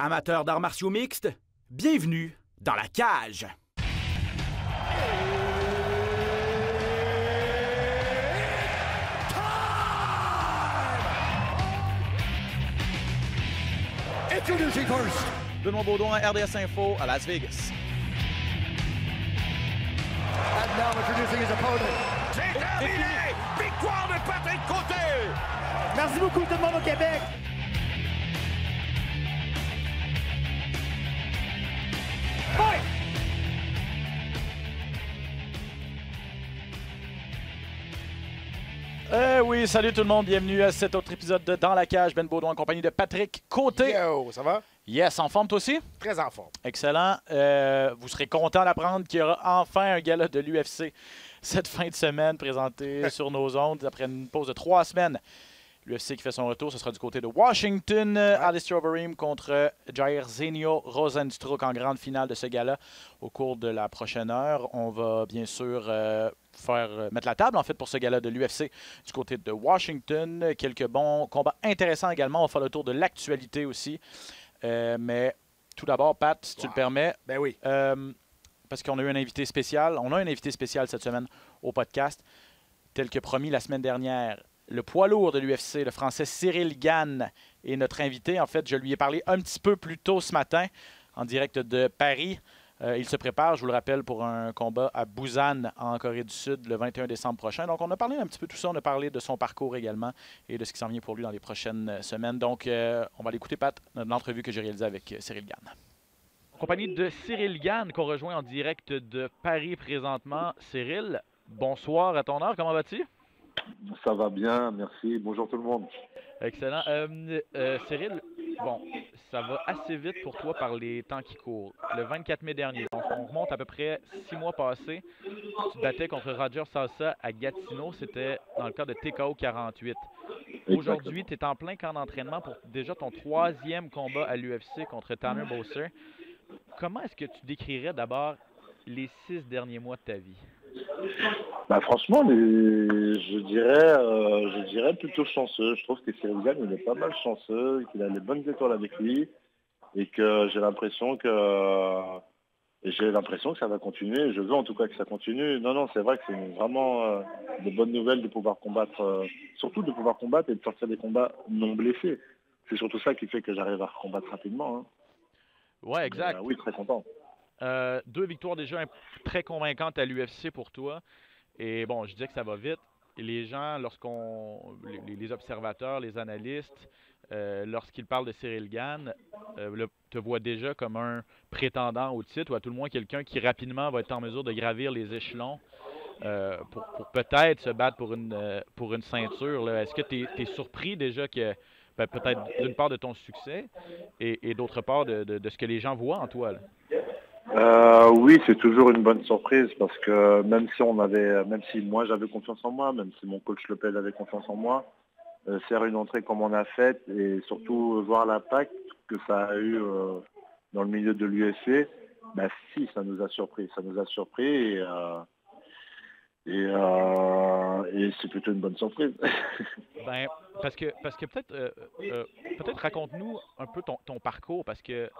Amateurs d'arts martiaux mixtes, bienvenue dans la cage. Introducing first, Benoît Baudouin, RDS Info à Las Vegas. and now introducing his opponent. C'est terminé! Victoire de Patrick Côté! Merci beaucoup tout le monde au Québec. Fight! Oui, salut tout le monde, bienvenue à cet autre épisode de Dans la cage. Ben Baudouin en compagnie de Patrick Côté. Yo, ça va? Yes, en forme toi aussi? Très en forme. Excellent. Vous serez content d'apprendre qu'il y aura enfin un gala de l'UFC cette fin de semaine présenté sur nos ondes après une pause de 3 semaines. L'UFC qui fait son retour, ce sera du côté de Washington. Alistair Overeem contre Jairzinho Rozenstruik en grande finale de ce gala. Au cours de la prochaine heure, on va bien sûr mettre la table en fait pour ce gala de l'UFC du côté de Washington. Quelques bons combats intéressants également. On va faire le tour de l'actualité aussi. Mais tout d'abord, Pat, si tu le permets, Ben oui. parce qu'on a eu un invité spécial. On a un invité spécial cette semaine au podcast, tel que promis la semaine dernière. Le poids lourd de l'UFC, le Français Cyril Gane, est notre invité. En fait, je lui ai parlé un petit peu plus tôt ce matin, en direct de Paris. Il se prépare, je vous le rappelle, pour un combat à Busan, en Corée du Sud, le 21 décembre prochain. Donc, on a parlé un petit peu de tout ça. On a parlé de son parcours également et de ce qui s'en vient pour lui dans les prochaines semaines. Donc, on va l'écouter, Pat, l'entrevue que j'ai réalisée avec Cyril Gane. En compagnie de Cyril Gane, qu'on rejoint en direct de Paris présentement. Cyril, bonsoir à ton heure. Comment vas-tu? Ça va bien, merci. Bonjour tout le monde. Excellent. Cyril, bon, ça va assez vite pour toi par les temps qui courent. Le 24 mai dernier, donc on remonte à peu près 6 mois passés, tu te battais contre Roger Salsa à Gatineau. C'était dans le cadre de TKO 48. Aujourd'hui, tu es en plein camp d'entraînement pour déjà ton 3e combat à l'UFC contre Tanner Boser. Comment est-ce que tu décrirais d'abord les 6 derniers mois de ta vie? Bah, franchement, je dirais plutôt chanceux. Je trouve que Cyril Gane, il est pas mal chanceux, qu'il a les bonnes étoiles avec lui et que j'ai l'impression que ça va continuer. Je veux en tout cas que ça continue. Non, c'est vrai que c'est vraiment de bonnes nouvelles de pouvoir combattre, surtout de pouvoir combattre et de sortir des combats non blessés. C'est surtout ça qui fait que j'arrive à combattre rapidement. Ouais, exact. Oui, très content. 2 victoires déjà très convaincantes à l'UFC pour toi. Et bon, je disais que ça va vite. Et les gens, les observateurs, les analystes, lorsqu'ils parlent de Cyril Gane, te voient déjà comme un prétendant au titre, ou à tout le moins quelqu'un qui rapidement va être en mesure de gravir les échelons pour peut-être se battre pour une ceinture, là. Est-ce que tu es surpris déjà que peut-être d'une part de ton succès et d'autre part de ce que les gens voient en toi, là? Oui, c'est toujours une bonne surprise parce que même si moi j'avais confiance en moi, même si mon coach Lopez avait confiance en moi, faire une entrée comme on a faite et surtout voir l'impact que ça a eu dans le milieu de l'UFC, bah si, ça nous a surpris. Ça nous a surpris et c'est plutôt une bonne surprise. Ben, parce que peut-être raconte-nous un peu ton parcours, parce que,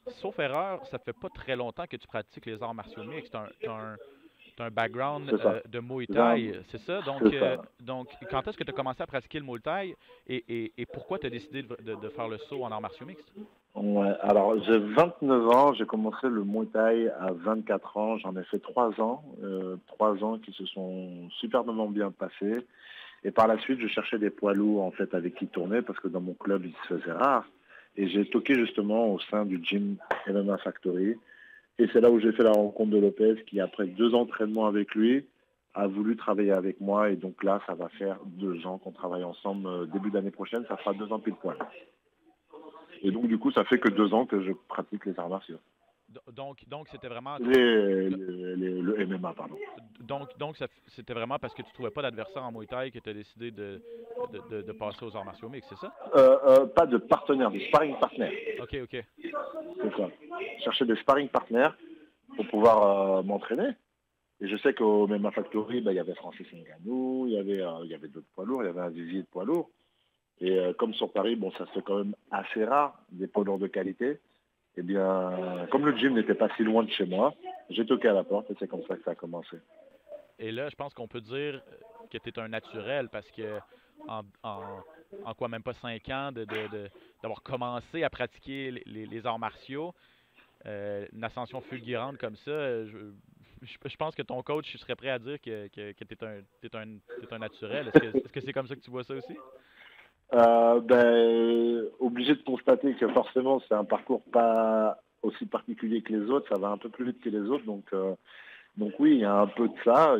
sauf erreur, ça fait pas très longtemps que tu pratiques les arts martiaux mixtes. T'as un background de Muay Thai, c'est ça? Donc, quand est-ce que tu as commencé à pratiquer le Muay Thai et pourquoi tu as décidé de faire le saut en arts martiaux mixtes? Ouais, alors j'ai 29 ans, j'ai commencé le Muay Thai à 24 ans, j'en ai fait 3 ans, 3 ans qui se sont superbement bien passés. Et par la suite, je cherchais des poids lourds en fait avec qui tourner parce que dans mon club, il se faisait rare. Et j'ai toqué justement au sein du gym MMA Factory. Et c'est là où j'ai fait la rencontre de Lopez qui, après 2 entraînements avec lui, a voulu travailler avec moi. Et donc là, ça va faire 2 ans qu'on travaille ensemble. Début d'année prochaine, ça fera 2 ans pile poil. Et donc du coup, ça fait que 2 ans que je pratique les arts martiaux. Donc c'était vraiment... Le MMA, pardon. Donc c'était vraiment parce que tu ne trouvais pas d'adversaire en Muay Thai que tu as décidé de passer aux arts martiaux mixtes, c'est ça? Pas de partenaire, de sparring partner. OK. C'est ça. Chercher des sparring partners pour pouvoir m'entraîner. Et je sais qu'au MMA Factory, il y avait Francis Ngannou, il y avait d'autres poids lourds, il y avait un vivier de poids lourds. Et comme sur Paris, bon, ça se fait quand même assez rare, des poids lourds de qualité. Eh bien, comme le gym n'était pas si loin de chez moi, j'ai toqué à la porte et c'est comme ça que ça a commencé. Et là, je pense qu'on peut dire que tu es un naturel parce que en quoi, même pas 5 ans d'avoir commencé à pratiquer les arts martiaux, une ascension fulgurante comme ça, je pense que ton coach serait prêt à dire que t'es un naturel. Est-ce que c'est comme ça que tu vois ça aussi? Obligé de constater que forcément c'est un parcours pas aussi particulier que les autres, ça va un peu plus vite que les autres, donc oui, il y a un peu de ça,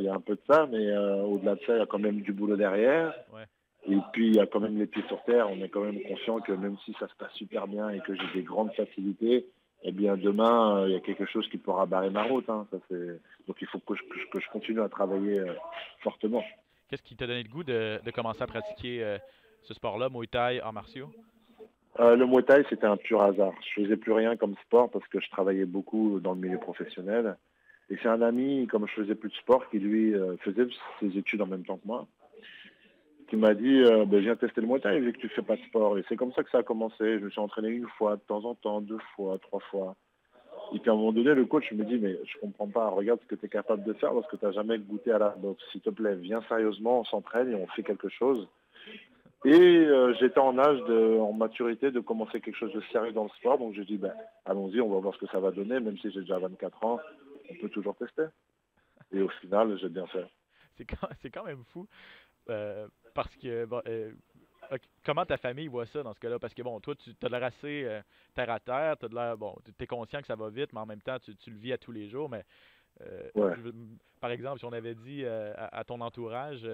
mais au-delà de ça, il y a quand même du boulot derrière. Ouais. Et puis il y a quand même les pieds sur terre, on est quand même conscient que même si ça se passe super bien et que j'ai des grandes facilités, eh bien demain il y a quelque chose qui pourra barrer ma route. Hein. Donc il faut que je continue à travailler fortement. Qu'est-ce qui t'a donné le goût de commencer à pratiquer ce sport-là, Muay Thai, arts martiaux? Le Muay Thai, c'était un pur hasard. Je faisais plus rien comme sport parce que je travaillais beaucoup dans le milieu professionnel. Et c'est un ami, comme je faisais plus de sport, qui lui faisait ses études en même temps que moi, qui m'a dit viens tester le Muay Thai vu que tu fais pas de sport. Et c'est comme ça que ça a commencé. Je me suis entraîné une fois, de temps en temps, 2 fois, 3 fois. Et puis à un moment donné, le coach me dit mais je comprends pas, regarde ce que tu es capable de faire parce que tu n'as jamais goûté à la boxe. S'il te plaît, viens sérieusement, on s'entraîne et on fait quelque chose. Et j'étais en maturité de commencer quelque chose de sérieux dans le sport. Donc j'ai dit allons-y, on va voir ce que ça va donner, même si j'ai déjà 24 ans, on peut toujours tester. Et au final, j'ai bien fait. C'est quand même fou. Parce que comment ta famille voit ça dans ce cas-là? Parce que bon, toi, tu as l'air assez terre à terre, tu as l'air, tu es conscient que ça va vite, mais en même temps, tu le vis à tous les jours. Mais Ouais. par exemple, si on avait dit à ton entourage,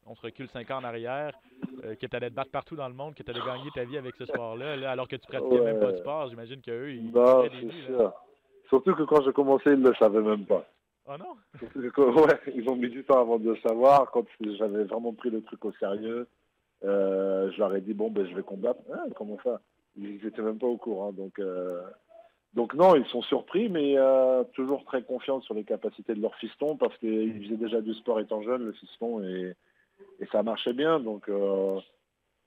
on se recule 5 ans en arrière, que tu allais te battre partout dans le monde, que tu allais gagner ta vie avec ce sport-là, là, alors que tu pratiquais même pas de sport, j'imagine qu'eux, ils Non, feraient des c'est nuits. Là. sûr. Surtout que quand j'ai commencé, ils ne le savaient même pas. Oh non? Ouais, ils ont mis du temps avant de le savoir. Quand j'avais vraiment pris le truc au sérieux, je leur ai dit je vais combattre. Ah, comment ça? Ils n'étaient même pas au courant. Donc non, ils sont surpris, mais toujours très confiants sur les capacités de leur fiston parce qu'ils faisaient déjà du sport étant jeune, le fiston, et ça marchait bien. Donc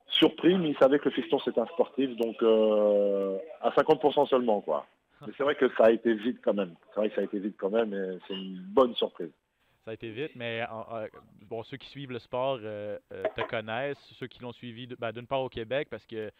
surpris, mais ils savaient que le fiston c'était un sportif, donc à 50% seulement, quoi. Mais c'est vrai que ça a été vite quand même. Et c'est une bonne surprise. Ça a été vite, mais ceux qui suivent le sport te connaissent, ceux qui l'ont suivi d'une part au Québec, parce que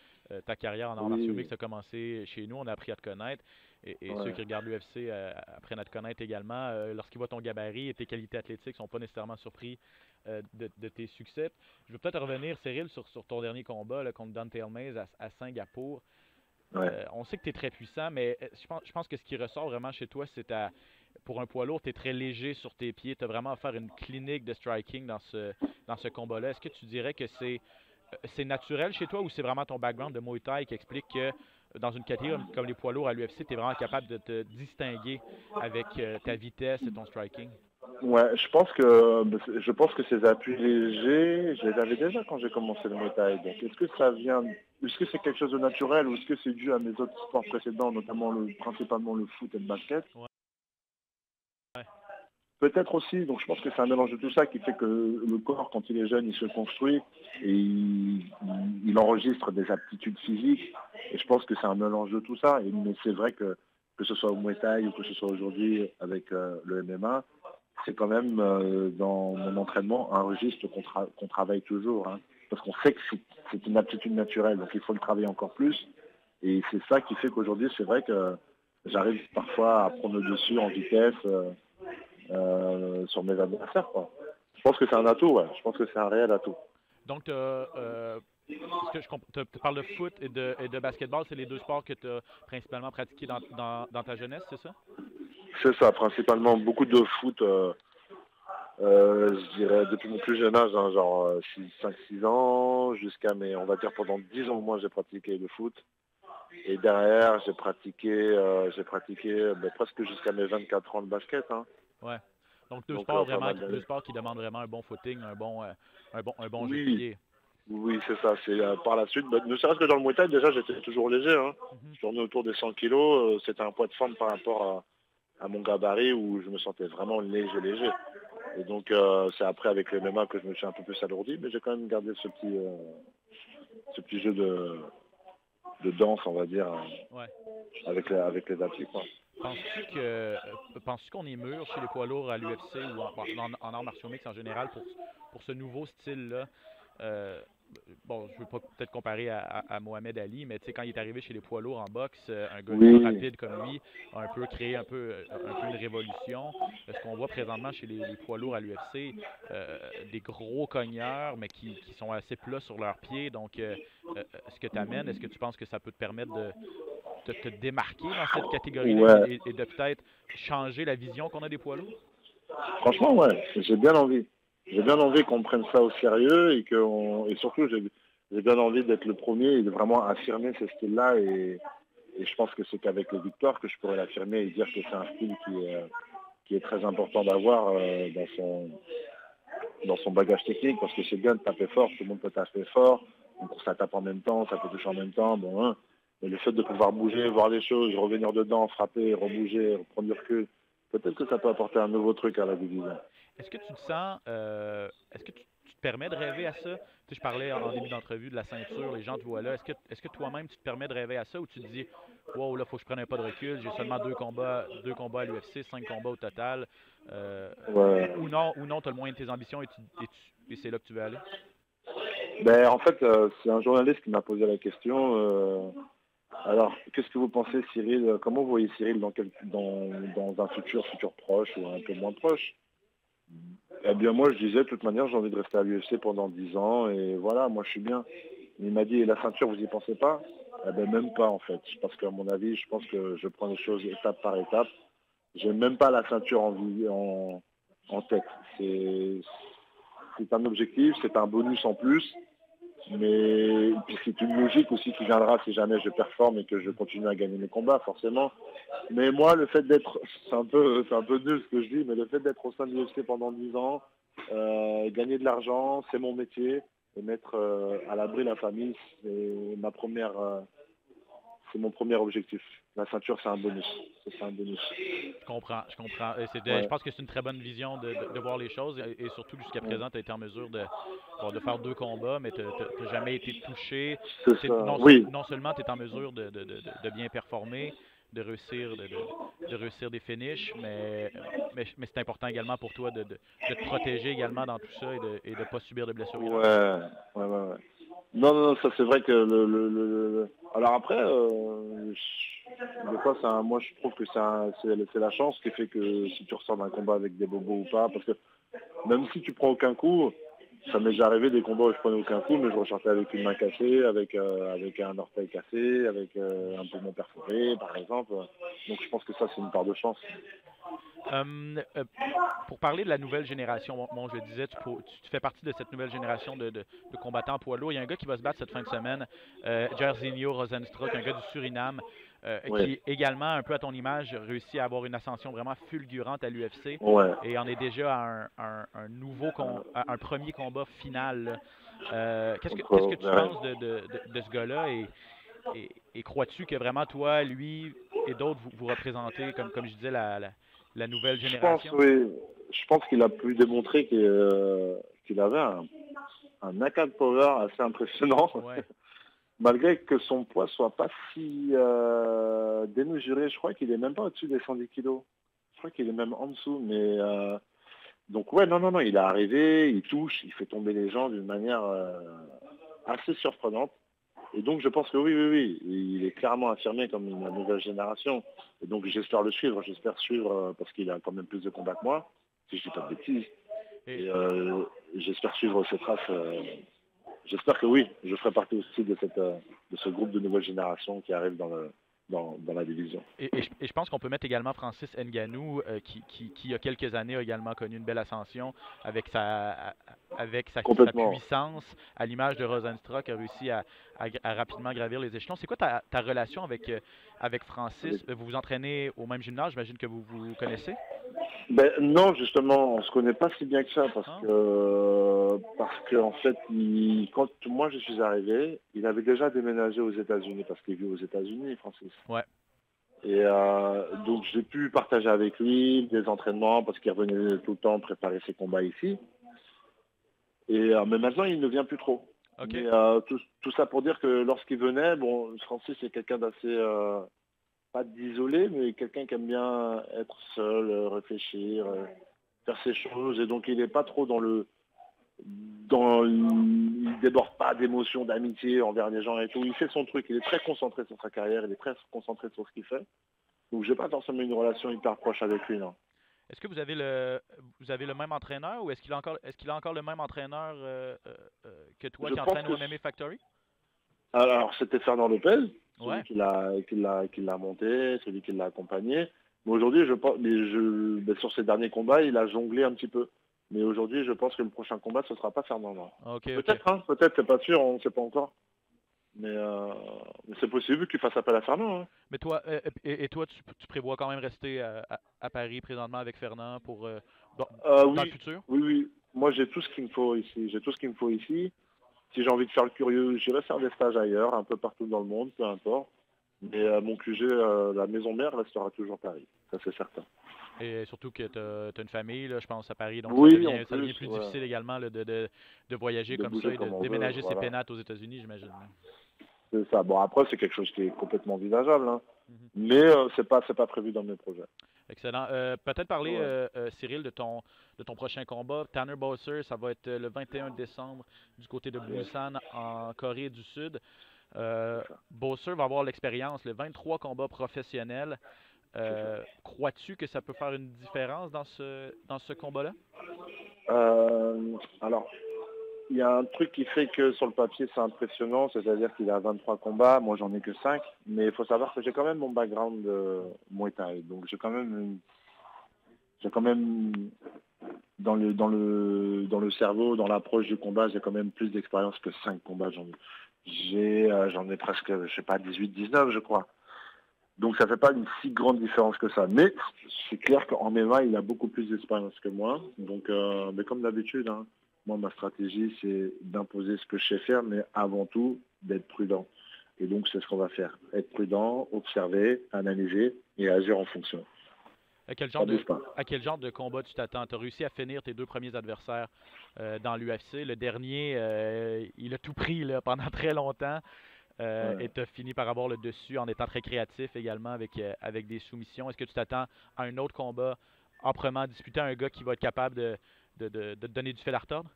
ta carrière en arts martiaux mixtes a commencé chez nous, on a appris à te connaître, et ceux qui regardent l'UFC apprennent à te connaître également. Lorsqu'ils voient ton gabarit et tes qualités athlétiques, ne sont pas nécessairement surpris de tes succès. Je veux peut-être revenir, Cyril, sur ton dernier combat là, contre Dante Elmaze à Singapour. Ouais. On sait que tu es très puissant, mais je pense que ce qui ressort vraiment chez toi, c'est pour un poids lourd, tu es très léger sur tes pieds. Tu as vraiment à faire une clinique de striking dans ce combat-là. Est-ce que tu dirais que c'est naturel chez toi ou c'est vraiment ton background de Muay Thai qui explique que dans une catégorie comme les poids lourds à l'UFC, tu es vraiment capable de te distinguer avec ta vitesse et ton striking? Ouais, je pense que ces appuis légers, je les avais déjà quand j'ai commencé le Muay Thai. Donc est-ce que c'est quelque chose de naturel ou est-ce que c'est dû à mes autres sports précédents, notamment principalement le foot et le basket? Ouais. Peut-être aussi, donc je pense que c'est un mélange de tout ça qui fait que le corps, quand il est jeune, il se construit et il enregistre des aptitudes physiques. Et je pense que c'est un mélange de tout ça. Mais c'est vrai que ce soit au Muay Thai ou que ce soit aujourd'hui avec le MMA, c'est quand même dans mon entraînement un registre qu'on travaille toujours. Hein, parce qu'on sait que c'est une aptitude naturelle, donc il faut le travailler encore plus. Et c'est ça qui fait qu'aujourd'hui, c'est vrai que j'arrive parfois à prendre le dessus en vitesse sur mes adversaires, quoi. Je pense que c'est un atout, ouais. Je pense que c'est un réel atout. Donc, tu parles de foot et de basketball, c'est les deux sports que tu as principalement pratiqués dans ta jeunesse, c'est ça? C'est ça, principalement beaucoup de foot, je dirais, depuis mon plus jeune âge, hein, genre 5-6 ans, jusqu'à on va dire pendant 10 ans au moins, j'ai pratiqué le foot. Et derrière, j'ai pratiqué presque jusqu'à mes 24 ans de basket. Hein. Ouais. Donc deux sports qui demandent vraiment un bon footing, un bon jeu de pied. Oui, c'est ça. C'est par la suite, ne serait-ce que dans le Muay Thai, déjà j'étais toujours léger. Hein. Je tournais autour des 100 kilos. C'était un poids de forme par rapport à mon gabarit où je me sentais vraiment léger. Et donc c'est après avec le MMA que je me suis un peu plus alourdi, mais j'ai quand même gardé ce petit jeu de danse, on va dire, Ouais. avec les applis, quoi. Penses-tu qu'on est mûr chez les poids lourds à l'UFC ou en arts martiaux mixtes en général pour ce nouveau style-là? Bon, je ne veux pas peut-être comparer à Mohamed Ali, mais tu sais, quand il est arrivé chez les poids lourds en boxe, un gars Oui. rapide comme lui a un peu créé un peu une révolution. Ce qu'on voit présentement chez les poids lourds à l'UFC, des gros cogneurs, mais qui sont assez plats sur leurs pieds. Donc, ce que tu amènes, est-ce que tu penses que ça peut te permettre de te démarquer dans cette catégorie-là Ouais. et de peut-être changer la vision qu'on a des poids lourds? Franchement, ouais, j'ai bien envie. J'ai bien envie qu'on prenne ça au sérieux et surtout, j'ai bien envie d'être le premier et de vraiment affirmer ce style-là. Et je pense que c'est qu'avec les victoires que je pourrais l'affirmer et dire que c'est un style qui est très important d'avoir dans son bagage technique, parce que c'est bien de taper fort, tout le monde peut taper fort, donc ça tape en même temps, ça peut toucher en même temps, bon, hein. Mais le fait de pouvoir bouger, voir les choses, revenir dedans, frapper, rebouger, reprendre du recul, peut-être que ça peut apporter un nouveau truc à la division. Est-ce que tu te sens, est-ce que tu te permets de rêver à ça? Tu sais, je parlais en début d'entrevue de la ceinture, les gens te voient là. Est-ce que toi-même tu te permets de rêver à ça ou tu te dis, wow, là, faut que je prenne un pas de recul, j'ai seulement deux combats à l'UFC, 5 combats au total. Ouais. Ou non, tu as le moyen de tes ambitions et c'est là que tu veux aller? Ben, en fait, c'est un journaliste qui m'a posé la question. Alors, qu'est-ce que vous pensez, Cyril? Comment vous voyez Cyril dans un futur proche ou un peu moins proche? Eh bien, moi, je disais, de toute manière, j'ai envie de rester à l'UFC pendant 10 ans et voilà, moi, je suis bien. Il m'a dit, et la ceinture, vous y pensez pas? Eh ben, même pas, en fait. Parce qu'à mon avis, je pense que je prends les choses étape par étape. J'ai même pas la ceinture en tête. C'est un objectif, c'est un bonus en plus. Mais puis c'est une logique aussi qui viendra si jamais je performe et que je continue à gagner mes combats, forcément. Mais moi, le fait d'être, c'est un peu nul ce que je dis, mais le fait d'être au sein de l'UFC pendant 10 ans, gagner de l'argent, c'est mon métier, et mettre à l'abri la famille, c'est mon premier objectif. La ceinture, c'est un bonus. C'est un bonus. Je comprends. Ouais. Je pense que c'est une très bonne vision de voir les choses et surtout jusqu'à présent, tu as été en mesure de faire 2 combats, mais tu n'as jamais été touché. C'est ça. Oui. Non seulement tu es en mesure de bien performer, de réussir des finishes, mais c'est important également pour toi de te protéger également dans tout ça et de ne pas subir de blessures. Ouais. Non, ça c'est vrai que alors après, des fois, moi je trouve que c'est la chance qui fait que si tu ressors d'un combat avec des bobos ou pas, parce que même si tu prends aucun coup, ça m'est déjà arrivé des combats où je prenais aucun coup, mais je ressortais avec une main cassée, avec un orteil cassé, avec un poumon perforé, par exemple. Donc je pense que ça c'est une part de chance. Pour parler de la nouvelle génération, bon, je le disais, tu fais partie de cette nouvelle génération de combattants poids lourds. Il y a un gars qui va se battre cette fin de semaine, Jairzinho Rozenstruik, un gars du Suriname, qui également, un peu à ton image, réussit à avoir une ascension vraiment fulgurante à l'UFC. Ouais. Et en est déjà à un premier combat final. Qu'est-ce que tu penses de ce gars-là et crois-tu que vraiment toi, lui et d'autres, vous représentez, comme je disais, la nouvelle génération? Je pense qu'il a pu démontrer qu'il avait un knockout power assez impressionnant. Ouais. Malgré que son poids soit pas si démesuré, je crois qu'il est même pas au-dessus des 110 kilos. Je crois qu'il est même en dessous, mais donc ouais, non, il est arrivé, il touche, il fait tomber les gens d'une manière assez surprenante. Et donc je pense que oui, il est clairement affirmé comme une nouvelle génération. Et donc j'espère suivre parce qu'il a quand même plus de combats que moi, si je dis pas de bêtises. Et j'espère suivre ses traces. J'espère que oui, je ferai partie aussi de ce groupe de nouvelle génération qui arrive dans la division. Et je pense qu'on peut mettre également Francis Ngannou, qui il y a quelques années a également connu une belle ascension avec sa puissance, à l'image de Rozenstruik, a réussi à rapidement gravir les échelons. C'est quoi ta relation avec Francis? Vous vous entraînez au même gymnase, j'imagine que vous vous connaissez? Ben non, justement, on se connaît pas si bien que ça parce que en fait, quand moi je suis arrivé, il avait déjà déménagé aux États-Unis parce qu'il vit aux États-Unis, Francis. Ouais. Et donc j'ai pu partager avec lui des entraînements parce qu'il revenait tout le temps préparer ses combats ici. Et mais maintenant il ne vient plus trop. OK. Mais tout ça pour dire que lorsqu'il venait, bon, Francis c'est quelqu'un d'assez, pas d'isolé, mais quelqu'un qui aime bien être seul, réfléchir, faire ses choses, et donc il n'est pas trop il déborde pas d'émotions, d'amitié envers les gens et tout. Il fait son truc, il est très concentré sur sa carrière, il est très concentré sur ce qu'il fait. Donc j'ai pas forcément une relation hyper proche avec lui, non. Est-ce que vous avez le même entraîneur ou est-ce qu'il a encore le même entraîneur que toi Je qui pense entraîne au que MMA Factory? Alors c'était Fernand Lopez, Ouais. celui qui l'a monté, celui qui l'a accompagné. Mais aujourd'hui, je pense, sur ses derniers combats, il a jonglé un petit peu. Mais aujourd'hui, je pense que le prochain combat, ce sera pas Fernand. Non. OK. Peut-être, hein, peut-être, c'est pas sûr, on ne sait pas encore. Mais c'est possible qu'il fasse appel à Fernand. Hein. Mais toi, et toi, tu prévois quand même rester à Paris présentement avec Fernand pour dans Oui, le futur? oui. Moi, j'ai tout ce qu'il me faut ici. Si j'ai envie de faire le curieux, j'irai faire des stages ailleurs, un peu partout dans le monde, peu importe. Mais mon QG, la maison mère, restera toujours Paris. Ça, c'est certain. Et surtout que tu as une famille, là, je pense, à Paris, donc Oui, ça devient plus difficile également là, de voyager comme ça et de déménager ses pénates aux États-Unis, j'imagine. C'est ça. Bon, après, c'est quelque chose qui est complètement envisageable. Hein. Mais c'est pas prévu dans mes projets. Excellent. Peut-être parler, Cyril, de ton prochain combat. Tanner Boser, ça va être le 21 décembre du côté de Busan, en Corée du Sud. Boser va avoir l'expérience, le 23 combats professionnels. Crois-tu que ça peut faire une différence dans ce combat-là? Alors, il y a un truc qui fait que sur le papier c'est impressionnant, c'est-à-dire qu'il a 23 combats, moi j'en ai que 5, mais il faut savoir que j'ai quand même mon background de Muay Thai, donc j'ai quand même dans le cerveau, dans l'approche du combat, j'ai quand même plus d'expérience que 5 combats. J'en ai presque, je sais pas, 18-19 je crois. Donc ça fait pas une si grande différence que ça. Mais c'est clair qu'en MMA, il a beaucoup plus d'expérience que moi. Donc, mais comme d'habitude, hein, moi, ma stratégie, c'est d'imposer ce que je sais faire, mais avant tout, d'être prudent. Et donc, c'est ce qu'on va faire. Être prudent, observer, analyser et agir en fonction. À quel genre de combat tu t'attends? Tu as réussi à finir tes 2 premiers adversaires dans l'UFC. Le dernier, il a tout pris là, pendant très longtemps. Et tu as fini par avoir le dessus en étant très créatif également avec des soumissions. Est-ce que tu t'attends à un autre combat âprement disputé à un gars qui va être capable de te donner du fil à retordre?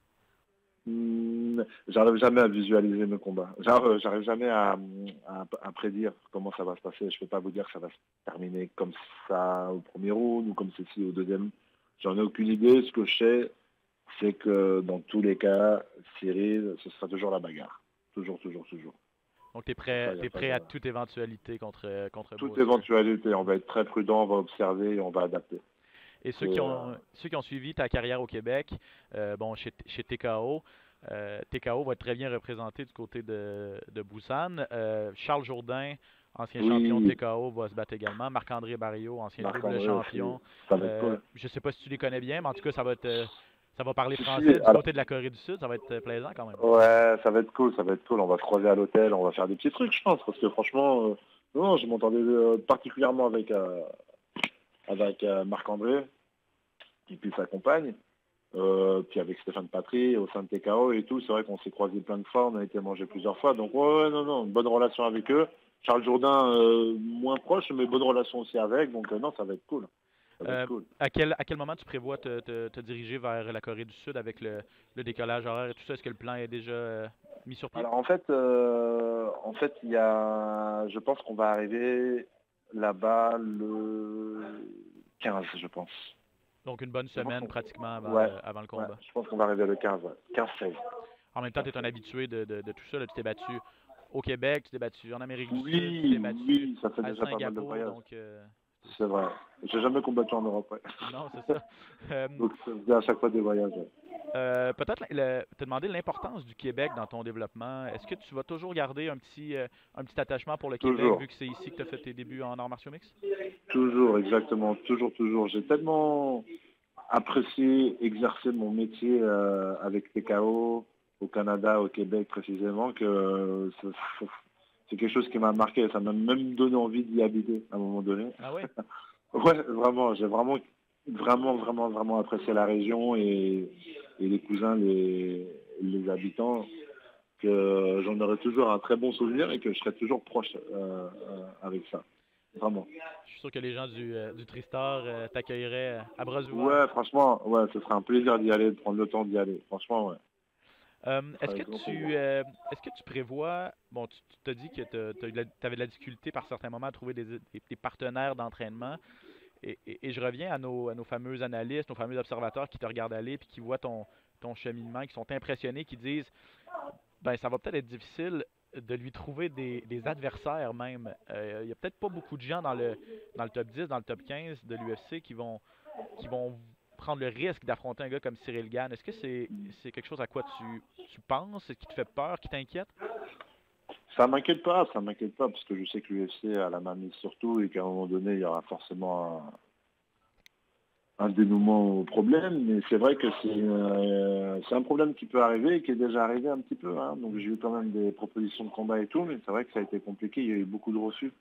J'arrive jamais à visualiser mes combats. J'arrive jamais à prédire comment ça va se passer. Je ne peux pas vous dire que ça va se terminer comme ça au premier round ou comme ceci au deuxième. J'en ai aucune idée. Ce que je sais, c'est que dans tous les cas, Cyril, ce sera toujours la bagarre. Toujours. Donc, tu es prêt à toute éventualité contre toute Boser. éventualité. On va être très prudent, on va observer et on va adapter. Et ceux qui ont suivi ta carrière au Québec, chez TKO, TKO va être très bien représenté du côté de Busan. Charles Jourdain, ancien champion de TKO, va se battre également. Marc-André Barriot, ancien double champion. Cool. Je ne sais pas si tu les connais bien, mais en tout cas, ça va parler français du côté de la Corée du Sud. Ça va être plaisant quand même. Ouais, ça va être cool. On va se croiser à l'hôtel, on va faire des petits trucs, je pense. Parce que franchement, je m'entendais particulièrement avec Marc-André, et puis sa compagne, puis avec Stéphane Patry au sein de TKO et tout. C'est vrai qu'on s'est croisés plein de fois, on a été manger plusieurs fois. Donc une bonne relation avec eux. Charles Jourdain, moins proche, mais bonne relation aussi avec. Donc ça va être cool. Cool. À quel moment tu prévois te diriger vers la Corée du Sud avec le décollage horaire et tout ça? Est-ce que le plan est déjà mis sur pied? Alors en fait, je pense qu'on va arriver là-bas le 15, je pense. Donc une bonne semaine pratiquement avant le combat. Ouais, je pense qu'on va arriver le 15, 15-16. En même temps, tu es un habitué de tout ça. Là. Tu t'es battu au Québec, tu t'es battu en Amérique du Sud, tu t'es battu ça fait à déjà pas mal de Singapour. voyages. Donc, c'est vrai. J'ai jamais combattu en Europe. Ouais. Non, c'est ça. Donc c'est à chaque fois des voyages. Peut-être te demander l'importance du Québec dans ton développement. Est-ce que tu vas toujours garder un petit attachement pour le Québec vu que c'est ici que tu as fait tes débuts en arts martiaux mixtes? Toujours, exactement. Toujours. J'ai tellement apprécié exercer mon métier avec TKO au Canada, au Québec précisément, que c'est quelque chose qui m'a marqué. Ça m'a même donné envie d'y habiter à un moment donné. Ah ouais? Ouais, vraiment. J'ai vraiment apprécié la région et les cousins, les habitants. que j'en aurai toujours un très bon souvenir et que je serai toujours proche avec ça. Vraiment. Je suis sûr que les gens du Tristar t'accueilleraient à bras ouverts. Ouais, franchement, ouais, ce serait un plaisir d'y aller, de prendre le temps d'y aller. Franchement, ouais. Est-ce que tu prévois, bon, tu t'as dit que tu avais de la difficulté par certains moments à trouver des partenaires d'entraînement, et je reviens à nos fameux analystes, nos fameux observateurs qui te regardent aller et qui voient ton cheminement, qui sont impressionnés, qui disent, ben ça va peut-être être difficile de lui trouver des adversaires même. Il n'y a peut-être pas beaucoup de gens dans le top 10, dans le top 15 de l'UFC qui vont prendre le risque d'affronter un gars comme Cyril Gane. Est-ce que c'est quelque chose à quoi tu penses, qui te fait peur, qui t'inquiète? Ça m'inquiète pas, parce que je sais que l'UFC a la main mise sur tout et qu'à un moment donné, il y aura forcément un dénouement au problème. Mais c'est vrai que c'est un problème qui peut arriver et qui est déjà arrivé un petit peu. Hein. Donc j'ai eu quand même des propositions de combat et tout, mais c'est vrai que ça a été compliqué. Il y a eu beaucoup de refus.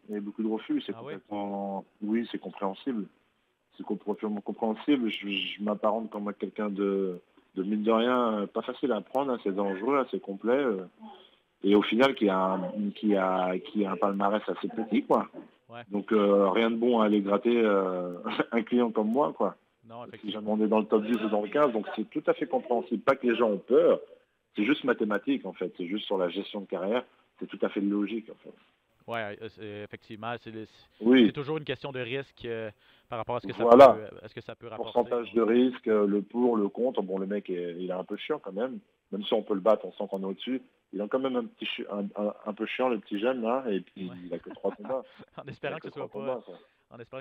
C'est complètement... Oui, c'est compréhensible. C'est complètement compréhensible. Je m'apparente comme quelqu'un de mine de rien, pas facile à prendre, assez dangereux, assez complet. Et au final, qui a un palmarès assez petit, quoi. Ouais. Donc rien de bon à aller gratter un client comme moi, quoi. Non, si jamais on est dans le top 10 ou dans le 15, donc c'est tout à fait compréhensible. Pas que les gens ont peur, c'est juste mathématique, en fait. C'est juste sur la gestion de carrière, c'est tout à fait logique, en fait. Oui, effectivement, c'est toujours une question de risque par rapport à ce que ça peut rapporter. Pourcentage de risque, le pour, le contre. Bon, le mec, il est un peu chiant quand même. Même si on peut le battre, on sent qu'on est au-dessus. Il a quand même un peu chiant, le petit jeune, là. Et puis, il a que 3 combats. En espérant que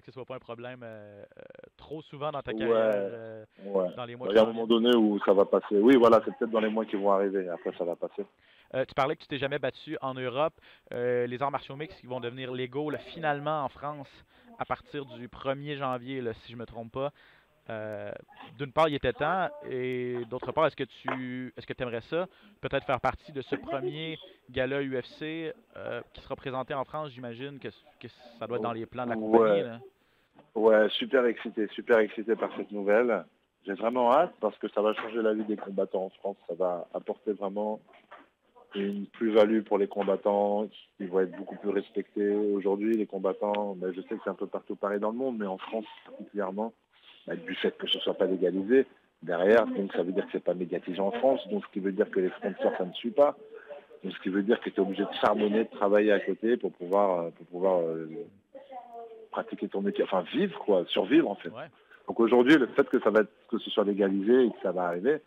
ce soit pas un problème trop souvent dans ta carrière. Dans les mois il y a un moment donné où ça va passer. Oui, voilà, c'est peut-être dans les mois qui vont arriver. Après, ça va passer. Tu parlais que tu t'es jamais battu en Europe. Les arts martiaux mixtes qui vont devenir légaux finalement en France à partir du 1er janvier, là, si je ne me trompe pas. D'une part, il était temps, et d'autre part, est-ce que tu aimerais ça? Peut-être faire partie de ce premier gala UFC qui sera présenté en France, j'imagine que ça doit être dans les plans de la compagnie. Là. Ouais, super excité par cette nouvelle. J'ai vraiment hâte parce que ça va changer la vie des combattants en France. Ça va apporter vraiment une plus-value pour les combattants qui vont être beaucoup plus respectés. Aujourd'hui, les combattants, je sais que c'est un peu partout pareil dans le monde, mais en France particulièrement, du fait que ce ne soit pas légalisé, derrière, donc ça veut dire que c'est pas médiatisé en France, donc ce qui veut dire que les sponsors, ça ne suit pas. Donc ce qui veut dire que tu es obligé de charbonner, de travailler à côté pour pouvoir pratiquer ton métier, enfin vivre, quoi, survivre en fait. Ouais. Donc aujourd'hui, le fait que ce soit légalisé et que ça va arriver,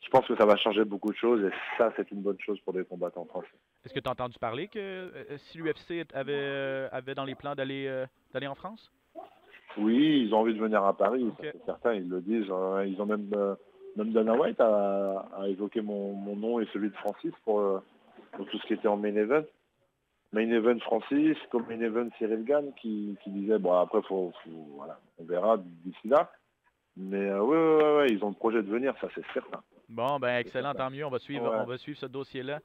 je pense que ça va changer beaucoup de choses et ça, c'est une bonne chose pour les combattants français. Est-ce que tu as entendu parler que si l'UFC avait dans les plans d'aller en France? Oui, ils ont envie de venir à Paris, okay. Certains, ils le disent. Ils ont même Dana White a évoqué mon nom et celui de Francis pour tout ce qui était en main event. Main event Francis, comme main event Cyril Gane qui disait, bon après, voilà, on verra d'ici là. Mais ouais, ils ont le projet de venir, ça c'est certain. Bon, ben excellent, tant mieux, on va suivre ce dossier-là.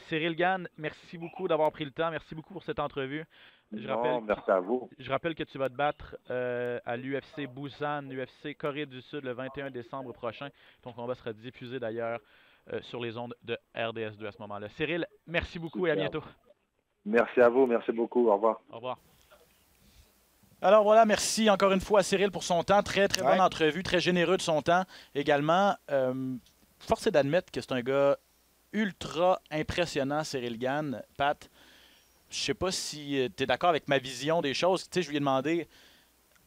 Cyril Gane, merci beaucoup d'avoir pris le temps, merci beaucoup pour cette entrevue. Merci à vous. Je rappelle que tu vas te battre à l'UFC Busan, l'UFC Corée du Sud le 21 décembre prochain. Ton combat sera diffusé d'ailleurs sur les ondes de RDS2 à ce moment-là. Cyril, merci beaucoup. Super. Et à bientôt. Merci à vous, merci beaucoup, au revoir. Au revoir. Alors voilà, merci encore une fois à Cyril pour son temps. Très bonne entrevue, très généreux de son temps également. Force est d'admettre que c'est un gars ultra impressionnant, Cyril Gane. Pat, je sais pas si tu es d'accord avec ma vision des choses. Tu sais, je lui ai demandé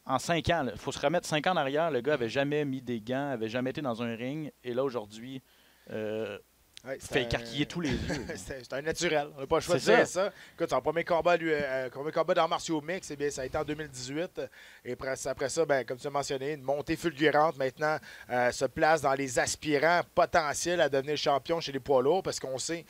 en 5 ans, il faut se remettre 5 ans en arrière, le gars avait jamais mis des gants, avait jamais été dans un ring. Et là, aujourd'hui, fait écarquiller tous les yeux. C'est un naturel. On n'a pas le choix de dire ça. Écoute, son premier combat d'arts martiaux mix, ça a été en 2018. Et après ça, comme tu as mentionné, une montée fulgurante maintenant se place dans les aspirants potentiels à devenir champion chez les poids lourds. Parce qu'on sait,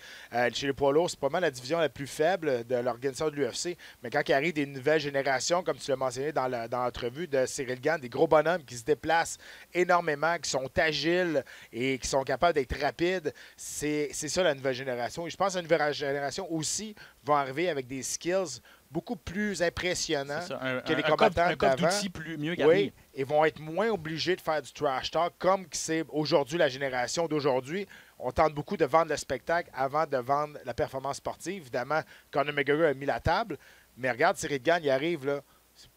chez les poids lourds, c'est pas mal la division la plus faible de l'organisation de l'UFC. Mais quand il arrive des nouvelles générations, comme tu l'as mentionné dans l'entrevue de Cyril Gane, des gros bonhommes qui se déplacent énormément, qui sont agiles et qui sont capables d'être rapides, c'est ça la nouvelle génération. Et je pense que la nouvelle génération aussi va arriver avec des skills beaucoup plus impressionnants que les combattants d'avant. Un code d'outils mieux gardé. Oui, ils vont être moins obligés de faire du trash talk comme c'est aujourd'hui la génération d'aujourd'hui. On tente beaucoup de vendre le spectacle avant de vendre la performance sportive. Évidemment, Conor McGregor a mis la table, mais regarde, Cyril Gane, il arrive là.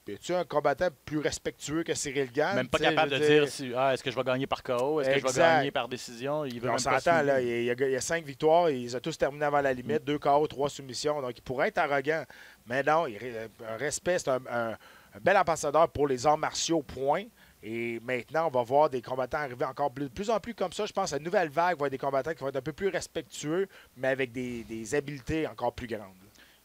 Es-tu un combattant plus respectueux que Cyril Gane? Même pas capable de dire est-ce que je vais gagner par KO, est-ce que je vais gagner par décision. Il veut on s'entend, là, il y a 5 victoires, ils ont tous terminé avant la limite, 2 KO, 3 soumissions. Donc, il pourrait être arrogant. Mais non, un respect, c'est un bel ambassadeur pour les arts martiaux, point. Et maintenant, on va voir des combattants arriver encore de plus en plus comme ça. Je pense que la nouvelle vague va être des combattants qui vont être un peu plus respectueux, mais avec des habiletés encore plus grandes.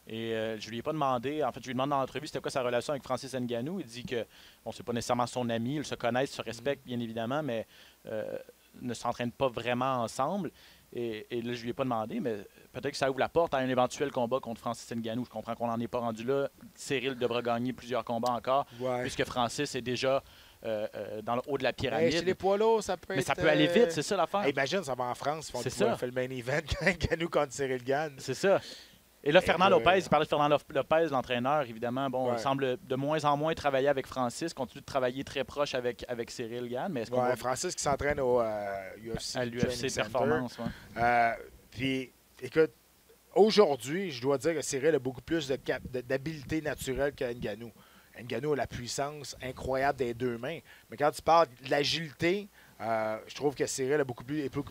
Et je lui ai pas demandé, en fait, je lui demande dans l'entrevue c'était quoi sa relation avec Francis Ngannou. Il dit que, bon, c'est pas nécessairement son ami, ils se connaissent, se respectent bien évidemment, mais ne s'entraînent pas vraiment ensemble. Et là, je lui ai pas demandé, mais peut-être que ça ouvre la porte à un éventuel combat contre Francis Ngannou. Je comprends qu'on n'en est pas rendu là. Cyril devra gagner plusieurs combats encore, puisque Francis est déjà dans le haut de la pyramide. Chez les poids lourds, ça peut être... Mais ça peut aller vite, c'est ça l'affaire. Imagine, ça va en France, ils fait le main event Ngannou contre Cyril Gane. C'est ça. Et là, Fernand Lopez, il parlait de Fernand Lopez, l'entraîneur, évidemment. Bon, il semble de moins en moins travailler avec Francis, continue de travailler très proche avec Cyril Gane. Mais est-ce Francis qui s'entraîne au UFC. À l'UFC Performance, Puis, écoute, aujourd'hui, je dois dire que Cyril a beaucoup plus d'habileté naturelle que Ngannou. Ngannou a la puissance incroyable des 2 mains. Mais quand tu parles de l'agilité, je trouve que Cyril est beaucoup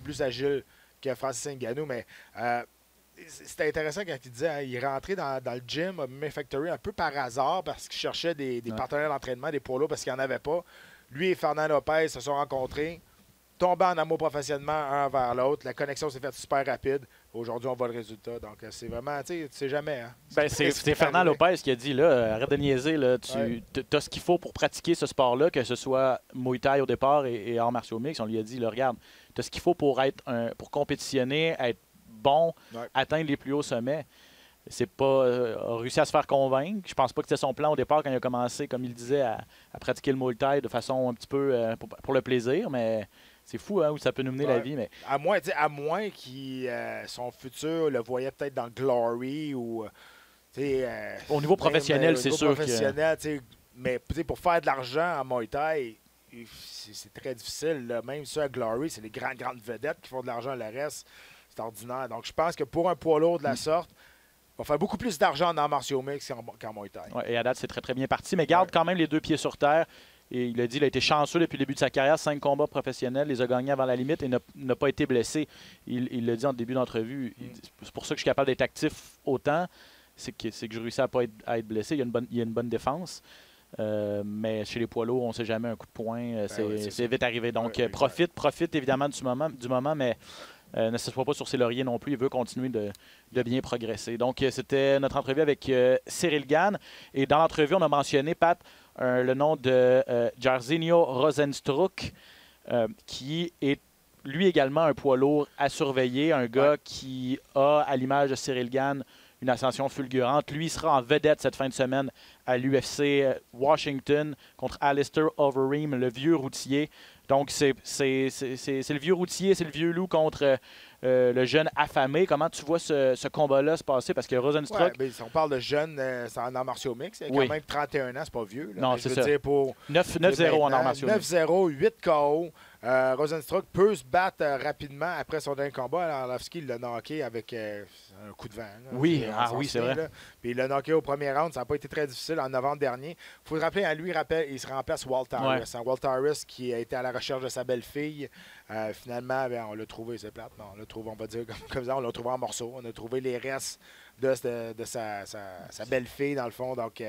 plus agile que Francis Ngannou. Mais c'était intéressant quand il disait il est rentré dans le gym MMA Factory un peu par hasard parce qu'il cherchait des partenaires d'entraînement, des poids lourds, parce qu'il n'y en avait pas. Lui et Fernand Lopez se sont rencontrés, tombés en amour professionnellement un vers l'autre. La connexion s'est faite super rapide. Aujourd'hui, on voit le résultat. Donc, c'est vraiment, tu sais jamais. Hein? C'est Fernand Lopez qui a dit, là, arrête de niaiser, là, tu as ce qu'il faut pour pratiquer ce sport-là, que ce soit Muay Thai au départ et arts martiaux mix. On lui a dit, là, regarde, tu as ce qu'il faut pour compétitionner, être bon, atteindre les plus hauts sommets. C'est pas réussi à se faire convaincre. Je pense pas que c'était son plan au départ quand il a commencé, comme il disait, à pratiquer le Muay Thai de façon un petit peu pour le plaisir, mais c'est fou où ça peut nous mener la vie. Mais... À moins que son futur le voyait peut-être dans Glory ou... au niveau professionnel, c'est sûr que... Mais pour faire de l'argent en Muay Thai, c'est très difficile. Là. Même ça, à Glory, c'est les grandes vedettes qui font de l'argent. Le reste, c'est ordinaire. Donc, je pense que pour un poids lourd de la sorte, il va faire beaucoup plus d'argent en arts martiaux mix qu'en Muay Thai. Et à date, c'est très, très bien parti. Mais garde quand même les 2 pieds sur terre. Et il a dit qu'il a été chanceux depuis le début de sa carrière. 5 combats professionnels, les a gagnés avant la limite et n'a pas été blessé. Il l'a dit en début d'entrevue. C'est pour ça que je suis capable d'être actif autant. C'est que je réussis à être blessé. Il y a une bonne défense. Mais chez les poids lourds, on ne sait jamais, un coup de poing, c'est vite arrivé. Donc, profite évidemment du moment, mais ne s'assoit pas sur ses lauriers non plus. Il veut continuer de bien progresser. Donc, c'était notre entrevue avec Cyril Gane. Et dans l'entrevue, on a mentionné, Pat, le nom de Jairzinho Rozenstruik, qui est lui également un poids lourd à surveiller, un gars qui a, à l'image de Cyril Gane, une ascension fulgurante. Lui, il sera en vedette cette fin de semaine à l'UFC Washington contre Alistair Overeem, le vieux routier. Donc, c'est le vieux routier, c'est le vieux loup contre le jeune affamé. Comment tu vois ce combat-là se passer? Parce que Rozenstruik... Si on parle de jeune, c'est en arts martiaux mix. Il a quand même 31 ans, c'est pas vieux. Là. Non, c'est ça. 9-0 en arts martiaux mix. 9-0, 8 KO. Rozenstruik peut se battre rapidement après son dernier combat. Alors, Arlovski l'a knocké avec un coup de vent. Là. Oui, c'est vrai. Là. Puis il l'a knocké au premier round. Ça n'a pas été très difficile en novembre dernier. Il faut se rappeler, à lui, il se remplace Walt Harris. Walt Harris qui a été à la recherche de sa belle-fille. Finalement, on l'a trouvé, c'est plate. Non, on va dire comme ça, on l'a trouvé en morceaux. On a trouvé les restes de sa belle-fille, dans le fond. Donc,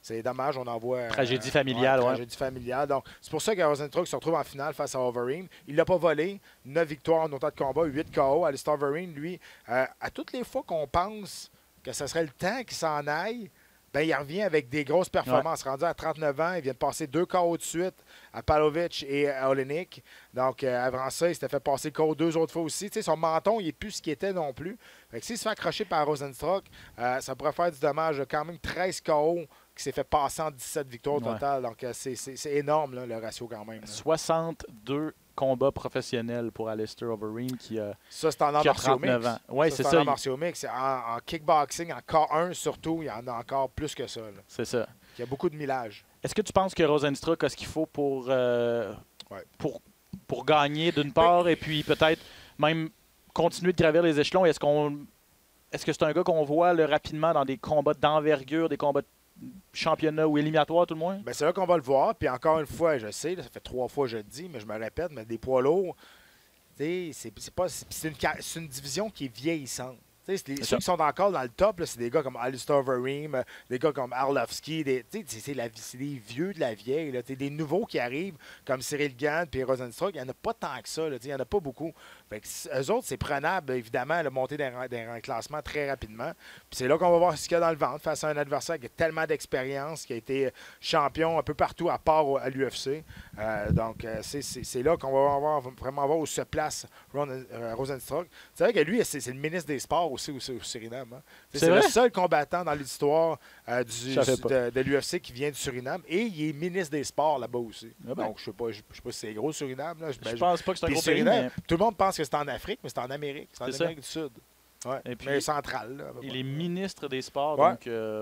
c'est dommage, on en voit... Tragédie familiale, Tragédie familiale. Donc, c'est pour ça que Rozenstruik se retrouve en finale face à Overeem. Il ne l'a pas volé. 9 victoires en autant de combat, 8 KO. Alistair Overeem, lui, à toutes les fois qu'on pense que ce serait le temps qu'il s'en aille, ben, il revient avec des grosses performances. Rendu à 39 ans, il vient de passer 2 KO de suite à Pavlovich et à Oleinik. Donc, avant ça, il s'était fait passer KO 2 autres fois aussi. Tu sais, son menton, il n'est plus ce qu'il était non plus. Fait que s'il se fait accrocher par Rosenstruck, ça pourrait faire du dommage. Quand même 13 KO qui s'est fait passer en 17 victoires au total. Donc, c'est énorme, là, le ratio quand même. Là. 62 combats professionnels pour Alistair Overeem qui a, ça, c'est en arts martiaux mix. Oui, c'est ça. C'est en arts martiaux mix. En kickboxing, en K1 surtout, il y en a encore plus que ça. C'est ça. Il y a beaucoup de millage. Est-ce que tu penses que Rosenstruck a ce qu'il faut pour gagner d'une part et puis peut-être même continuer de gravir les échelons? Est-ce que c'est un gars qu'on voit rapidement dans des combats d'envergure, des combats de championnat ou éliminatoire tout le moins? Ben, c'est là qu'on va le voir. Puis encore une fois, je sais, là, ça fait 3 fois que je le dis, mais je me répète, mais des poids lourds, c'est une division qui est vieillissante. Ceux qui sont encore dans le top, c'est des gars comme Alistair Overeem, des gars comme Arlovski, c'est des vieux de la vieille. Là, des nouveaux qui arrivent, comme Cyril Gane et Rosenstruck, il n'y en a pas tant que ça. Il n'y en a pas beaucoup. Fait que, eux autres, c'est prenable, évidemment, de monter dans un classement très rapidement. Puis c'est là qu'on va voir ce qu'il y a dans le ventre face à un adversaire qui a tellement d'expérience, qui a été champion un peu partout à part à l'UFC. Donc, c'est là qu'on va vraiment voir où se place Rosenstruck. C'est vrai que lui, c'est le ministre des Sports aussi au Suriname. Hein. C'est le seul combattant dans l'histoire de l'UFC qui vient du Suriname. Et il est ministre des Sports là-bas aussi. Ah ben. Donc, je ne sais pas si c'est gros Suriname. Là. Je pense pas que c'est un gros pays. Mais... Tout le monde pense que c'est en Afrique, mais c'est en Amérique. C'est en Amérique du Sud. Ouais. Et puis, mais central. Là, il est ministre des Sports. Ouais.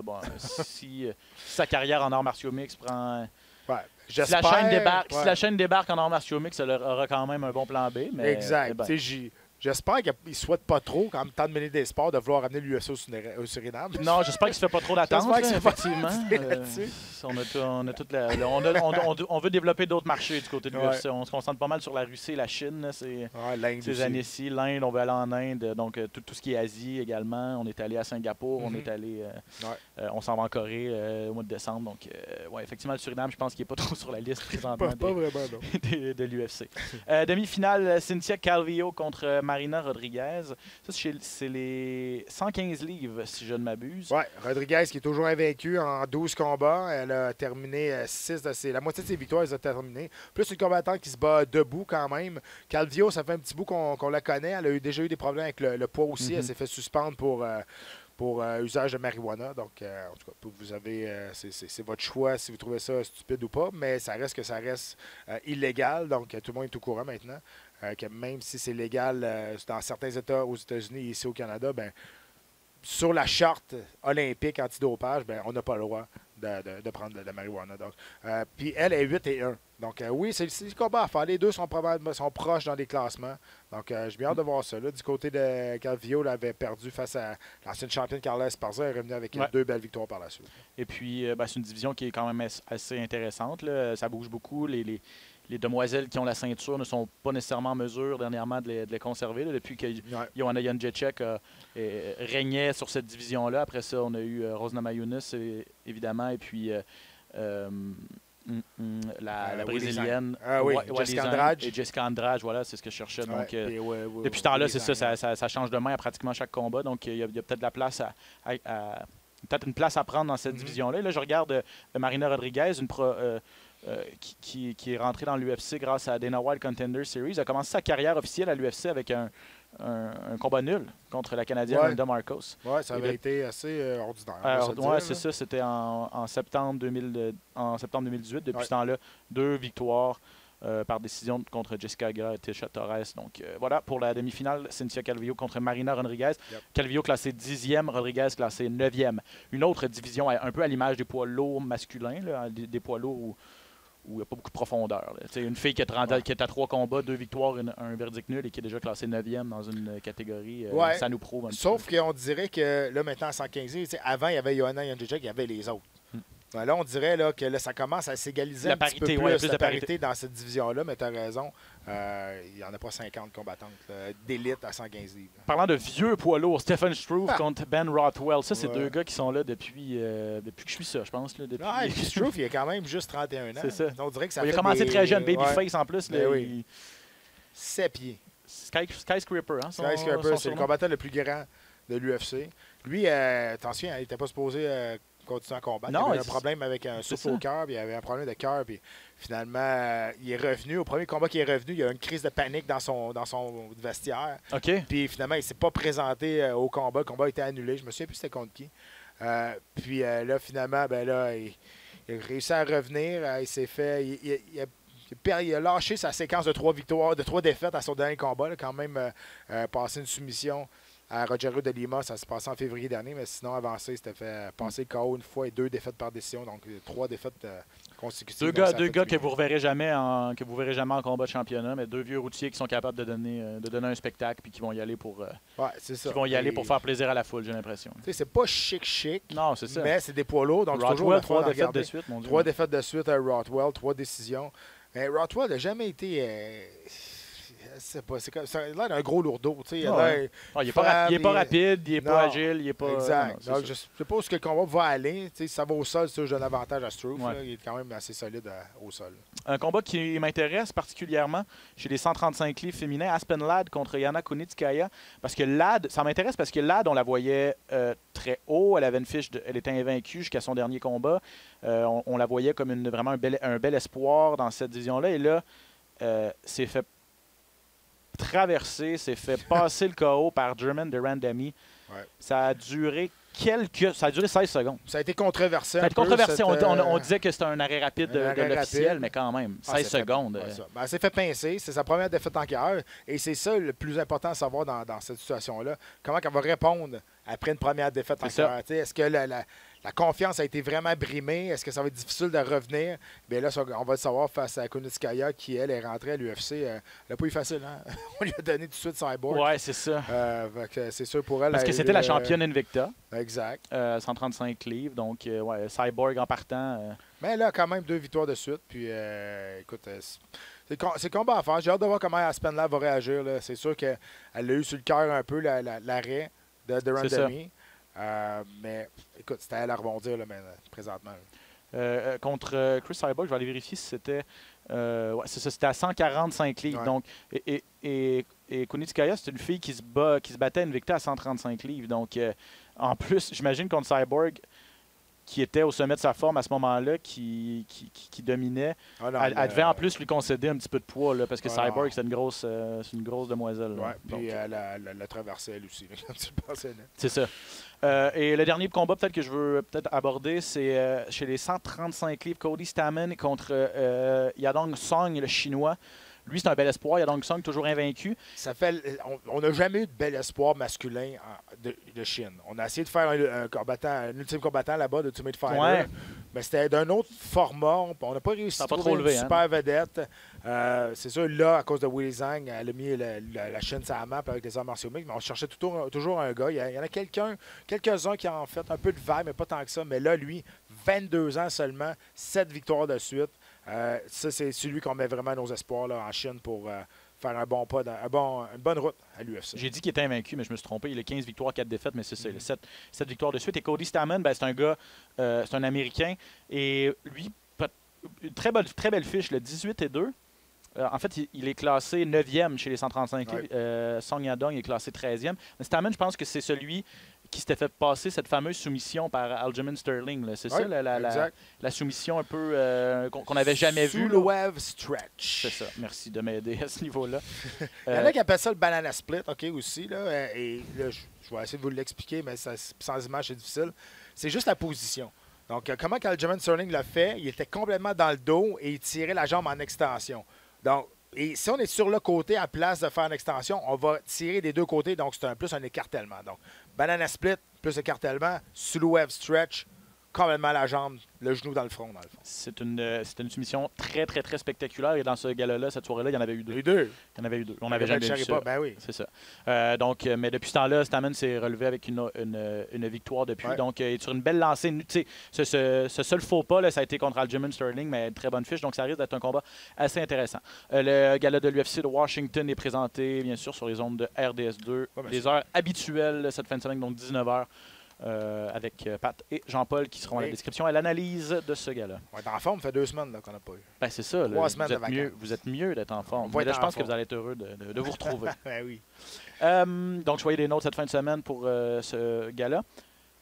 Donc, si sa carrière en arts martiaux mix prend... Ouais. Si la chaîne débarque en arts martiaux mix, ça aura quand même un bon plan B. Mais, exact. J'espère qu'il ne souhaite pas trop, quand même, tant de mener des sports, de vouloir amener l'UFC au Suriname. Non, j'espère qu'il ne se fait pas trop d'attente, effectivement. On veut développer d'autres marchés du côté de l'UFC. On se concentre pas mal sur la Russie et la Chine ces années-ci. L'Inde, on veut aller en Inde. Donc, tout ce qui est Asie également. On est allé à Singapour, on est allé... on s'en va en Corée au mois de décembre. Donc, effectivement, le Suriname, je pense qu'il n'est pas trop sur la liste présentement de l'UFC. Demi-finale, Cynthia Calvillo contre Marina Rodriguez. Ça, c'est les 115 livres, si je ne m'abuse. Oui, Rodriguez qui est toujours invaincue en 12 combats. Elle a terminé 6 de la moitié de ses victoires, elle a terminé. Plus une combattante qui se bat debout quand même. Calvillo, ça fait un petit bout qu'on la connaît. Elle a déjà eu des problèmes avec le poids aussi. Elle s'est fait suspendre pour usage de marijuana. Donc, en tout cas, vous avez, c'est votre choix si vous trouvez ça stupide ou pas, mais ça reste illégal. Donc, tout le monde est au courant maintenant. Que même si c'est légal dans certains États aux États-Unis et ici au Canada, ben, sur la charte olympique antidopage, ben, on n'a pas le droit de prendre de la marijuana. Puis elle est 8-1. Donc oui, c'est le combat à faire. Les deux sont proches dans les classements. Donc j'ai bien hâte de voir ça. Là, du côté de Calvillo, elle avait perdu face à l'ancienne championne Carla Esparza. Elle est revenue avec 2 belles victoires par la suite. Et puis, c'est une division qui est quand même assez intéressante. Là. Ça bouge beaucoup. Les demoiselles qui ont la ceinture ne sont pas nécessairement en mesure dernièrement de les conserver. Là, depuis que Joanna Jędrzejczyk régnait sur cette division-là. Après ça, on a eu Rose Namajunas, évidemment, et puis la brésilienne. Jessica Andrade. Et Jessica Andrade, voilà, c'est ce que je cherchais. Donc, depuis ce temps-là, c'est ça change de main à pratiquement chaque combat. Donc, il y a peut-être de la place peut-être une place à prendre dans cette division-là. Et là, je regarde Marina Rodriguez, qui est rentrée dans l'UFC grâce à Dana White Contender Series. Elle a commencé sa carrière officielle à l'UFC avec un combat nul contre la Canadienne Linda Marcos. Oui, ça avait été assez ordinaire. Oui, c'est ça. C'était en septembre 2018. Depuis ce temps-là, 2 victoires par décision contre Jessica Aguilar et Tecia Torres. Donc voilà, pour la demi-finale, Cynthia Calvillo contre Marina Rodriguez. Calvillo classé 10e, Rodriguez classé 9e. Une autre division un peu à l'image des poids lourds masculins, là, des poids lourds où il n'y a pas beaucoup de profondeur. Une fille qui est à 3 combats, 2 victoires, un verdict nul et qui est déjà classée 9e dans une catégorie, ça nous prouve un petit peu. Sauf qu'on dirait que là, maintenant, à 115, avant, il y avait Joanna Jędrzejczyk, il y avait les autres. Là, on dirait là, que là, ça commence à s'égaliser un petit peu plus la parité dans cette division-là, mais tu as raison. Il n'y en a pas 50 combattantes d'élite à 115 livres. Parlant de vieux poids lourds, Stephen Struve contre Ben Rothwell. Ça, c'est 2 gars qui sont là depuis que je suis ça, je pense. Struve, il a quand même juste 31 ans. C'est ça. On dirait que ça il a commencé très jeune, babyface en plus. 7 pieds. Skyscraper, hein? Skyscraper, c'est le combattant le plus grand de l'UFC. Lui, attention, il n'était pas supposé continuer à combattre. Non, il avait un problème avec un souffle au cœur, puis il avait un problème de cœur, puis finalement, il est revenu. Au premier combat qu'il est revenu, il y a eu une crise de panique dans son vestiaire. OK. Puis finalement, il ne s'est pas présenté au combat. Le combat a été annulé. Je me souviens plus c'était contre qui. Puis là, finalement, il a réussi à revenir. Il s'est fait... Il a lâché sa séquence de 3 victoires, de 3 défaites à son dernier combat. Là, quand même passé une soumission à Rogerio de Lima. Ça s'est passé en février dernier, mais sinon, avancé, il s'était fait passer KO une fois et 2 défaites par décision. Donc, 3 défaites consécutives. Deux gars que vous ne verrez jamais en combat de championnat, mais 2 vieux routiers qui sont capables de donner un spectacle puis qui vont y aller pour pour faire plaisir à la foule, j'ai l'impression. C'est pas chic, non, c'est ça. Mais c'est des poids lourds. Donc, Rothwell, 3 défaites de suite, mon Dieu. 3 défaites de suite à Rothwell, 3 décisions. Mais Rothwell n'a jamais été... c'est là, il a un gros lourdeau. Il n'est pas rapide, il n'est pas agile, il n'est pas... Exact. Donc, je ne sais pas où ce que le combat va aller. Si ça va au sol, je donne avantage à Struve. Il est quand même assez solide au sol. Un combat qui m'intéresse particulièrement chez les 135 livres féminins, Aspen Ladd contre Yana Kunitskaya. Parce que Ladd, ça m'intéresse parce que Ladd, on la voyait très haut. Elle avait une fiche, elle était invaincue jusqu'à son dernier combat. On la voyait comme vraiment un bel espoir dans cette division-là. Et là, s'est fait traverser, s'est fait passer le KO par Germaine de Randami. Ouais. Ça a duré 16 secondes. Ça a été controversé. On disait que c'était un arrêt rapide de l'officiel, mais quand même, 16 secondes. Elle s'est fait pincer. C'est sa première défaite en carrière. Et c'est ça le plus important à savoir dans cette situation-là. Comment elle va répondre après une première défaite en carrière. Est-ce que la confiance a été vraiment brimée? Est-ce que ça va être difficile de revenir? Bien là, on va le savoir face à Kunitskaya qui, elle, est rentrée à l'UFC. Elle n'a pas eu facile, hein? On lui a donné tout de suite Cyborg. Ouais, c'est ça. C'est sûr pour elle. Parce que c'était la championne Invicta. Exact. 135 livres. Donc, Cyborg en partant. Mais là, quand même, 2 victoires de suite. Puis, écoute, c'est combat à faire. J'ai hâte de voir comment Aspen Ladd va réagir. C'est sûr qu'elle a eu sur le cœur un peu l'arrêt de Randami. Mais écoute, c'était à elle à rebondir là, présentement. Contre Chris Cyborg, je vais aller vérifier si c'était... c'est ça, c'était à 145 livres. Ouais. Donc, et Kunitskaya, c'est une fille qui se battait à Invicta à 135 livres. Donc, en plus, j'imagine contre Cyborg, qui était au sommet de sa forme à ce moment-là, qui dominait, elle devait en plus lui concéder un petit peu de poids, là, parce que Cyborg, c'est une grosse demoiselle. Oui, puis elle a traversé elle aussi. C'est ça. Et le dernier combat peut-être que je veux aborder, c'est chez les 135 livres, Cody Stamann contre Yadong Song, le Chinois. Lui, c'est un bel espoir. Yadong Song, toujours invaincu. On n'a jamais eu de bel espoir masculin de Chine. On a essayé de faire un ultime combattant là-bas, de Ultimate Fighter. Ouais. Mais c'était d'un autre format. On n'a pas réussi à trouver une super vedette. C'est sûr, là, à cause de Willy Zhang, elle a mis la Chine sur la map avec les arts martiaux mixtes. Mais on cherchait toujours un gars. Il y en a quelques-uns qui ont fait un peu de vague, mais pas tant que ça. Mais là, lui, 22 ans seulement, 7 victoires de suite. Ça, c'est celui qu'on met vraiment nos espoirs là, en Chine pour faire un bon pas, une bonne route à l'UFC. J'ai dit qu'il était invaincu, mais je me suis trompé. Il a 15 victoires, 4 défaites, mais c'est ça. Il a 7 victoires de suite. Et Cody Stamann, c'est un gars, c'est un Américain. Et lui, une très belle fiche, le 18-2. En fait, il est classé 9e chez les 135 livres. Song Yadong est classé 13e. Mais Stamann, je pense que c'est celui qui s'était fait passer cette fameuse soumission par Aljamain Sterling. C'est ça, la soumission un peu qu'on n'avait jamais vue. Sous-le-web stretch. C'est ça. Merci de m'aider à ce niveau-là. Il y en a qui appellent ça le banana split, OK, aussi. Là, et là, je vais essayer de vous l'expliquer, mais sans image, c'est difficile. C'est juste la position. Donc, comment Aljamain Sterling l'a fait? Il était complètement dans le dos et il tirait la jambe en extension. Donc, et si on est sur le côté, à place de faire une extension, on va tirer des deux côtés. Donc, c'est plus un écartèlement. Donc, banana split plus écartèlement, sous-le-web stretch, complètement la jambe, le genou dans le front, dans le fond. C'est une soumission très, très, très spectaculaire. Et dans ce gala-là, cette soirée-là, il y en avait eu 2. Il y en avait eu 2. On n'avait jamais vu ça. Ben oui. C'est ça. Donc, mais depuis ce temps-là, Stamann s'est relevé avec une victoire depuis. Ouais. Donc, il est sur une belle lancée. Ce seul faux pas, là, ça a été contre Aljamain Sterling, mais une très bonne fiche. Donc, ça risque d'être un combat assez intéressant. Le gala de l'UFC de Washington est présenté, bien sûr, sur les ondes de RDS2. Les heures habituelles cette fin de semaine, donc 19h. Avec Pat et Jean-Paul qui seront à la description et à l'analyse de ce gars-là. On va être en forme, ça fait 2 semaines qu'on n'a pas eu. Ben, c'est ça. 3 semaines de vacances. Vous êtes mieux d'être en forme. Mais là, je pense que vous allez être heureux de vous retrouver. Ben oui. Donc, je voyais des notes cette fin de semaine pour ce gars-là.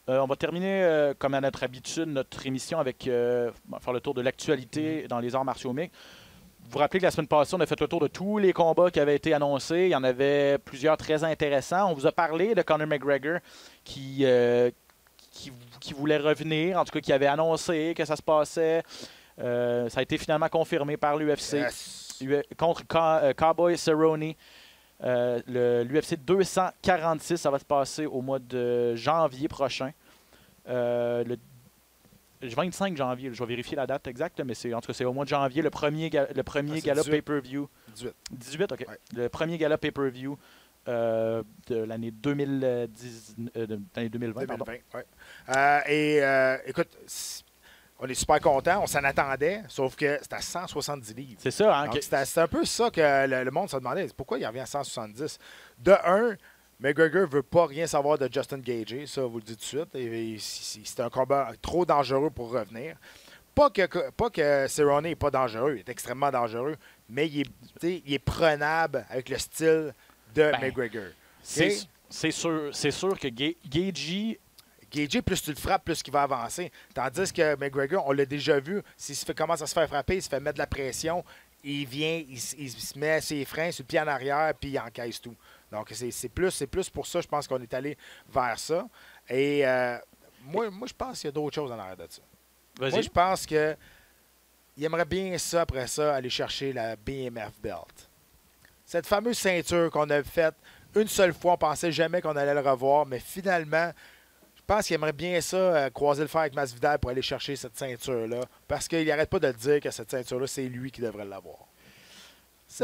On va terminer, comme à notre habitude, notre émission avec faire le tour de l'actualité dans les arts martiaux mixtes. Vous vous rappelez que la semaine passée, on a fait le tour de tous les combats qui avaient été annoncés. Il y en avait plusieurs très intéressants. On vous a parlé de Conor McGregor qui voulait revenir, en tout cas qui avait annoncé que ça se passait. Ça a été finalement confirmé par l'UFC contre Cowboy Cerrone. L'UFC 246, ça va se passer au mois de janvier prochain. Le 25 janvier, je vais vérifier la date exacte, mais en tout cas, c'est au mois de janvier, le premier gala pay-per-view. 18, OK. Ouais. Le premier gala pay-per-view de l'année 2020. 2020, ouais. Écoute, on est super contents, on s'en attendait, sauf que c'était à 170 livres. C'est ça, hein? C'est un peu ça que le monde se demandait. Pourquoi il revient à 170? De un, McGregor ne veut pas rien savoir de Justin Gaethje, ça, vous le dites tout de suite. C'est un combat trop dangereux pour revenir. Pas que Cerrone n'est pas dangereux, il est extrêmement dangereux, mais il est prenable avec le style de McGregor. C'est sûr que Gaethje, plus tu le frappes, plus il va avancer. Tandis que McGregor, on l'a déjà vu, s'il commence à se faire frapper, il se fait mettre de la pression, il vient, il se met ses freins sur le pied en arrière, puis il encaisse tout. Donc, c'est plus pour ça, je pense qu'on est allé vers ça. Et moi, je pense qu'il y a d'autres choses en arrière de ça. Vas-y. Moi, je pense qu'il aimerait bien ça, après ça, aller chercher la BMF Belt. Cette fameuse ceinture qu'on a faite une seule fois, on pensait jamais qu'on allait le revoir, mais finalement, je pense qu'il aimerait bien ça, croiser le fer avec Masvidal pour aller chercher cette ceinture-là, parce qu'il n'arrête pas de dire que cette ceinture-là, c'est lui qui devrait l'avoir.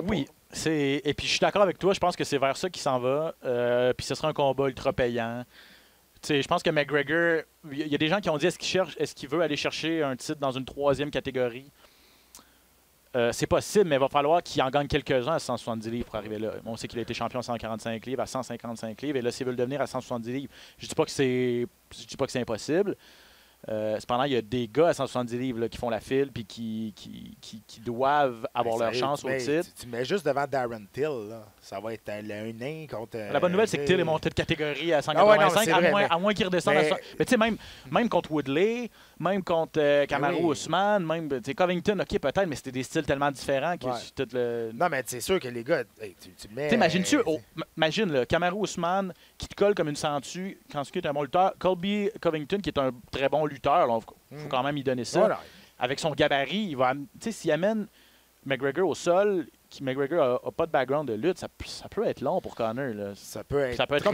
Oui, et puis je suis d'accord avec toi, je pense que c'est vers ça qu'il s'en va, puis ce sera un combat ultra payant. Je pense que McGregor, il y a des gens qui ont dit est-ce qu'il veut aller chercher un titre dans une 3e catégorie? C'est possible, mais il va falloir qu'il en gagne quelques-uns à 170 livres pour arriver là. On sait qu'il a été champion à 145 livres, à 155 livres, et là, s'il veut le devenir à 170 livres, je dis pas que c'est impossible. Cependant, il y a des gars à 170 livres là, qui font la file puis qui doivent avoir leur chance au titre. Tu mets juste devant Darren Till, là. Ça va être un nain contre... La bonne nouvelle, c'est que Till est monté de catégorie à 185, à moins qu'il redescende à 100. Mais tu sais, même contre Woodley, même contre Kamaru Usman, même Covington, OK, peut-être, mais c'était des styles tellement différents que Non, mais c'est sûr que les gars, tu mets... Imagine, là, Kamaru Usman qui te colle comme une sangsue quand tu es un bon lutteur. Colby Covington, qui est un très bon lutteur, il faut quand même y donner ça. Voilà. Avec son gabarit, il va, s'il amène McGregor au sol, McGregor n'a pas de background de lutte, ça peut être long pour Conor. Là. Ça peut être plate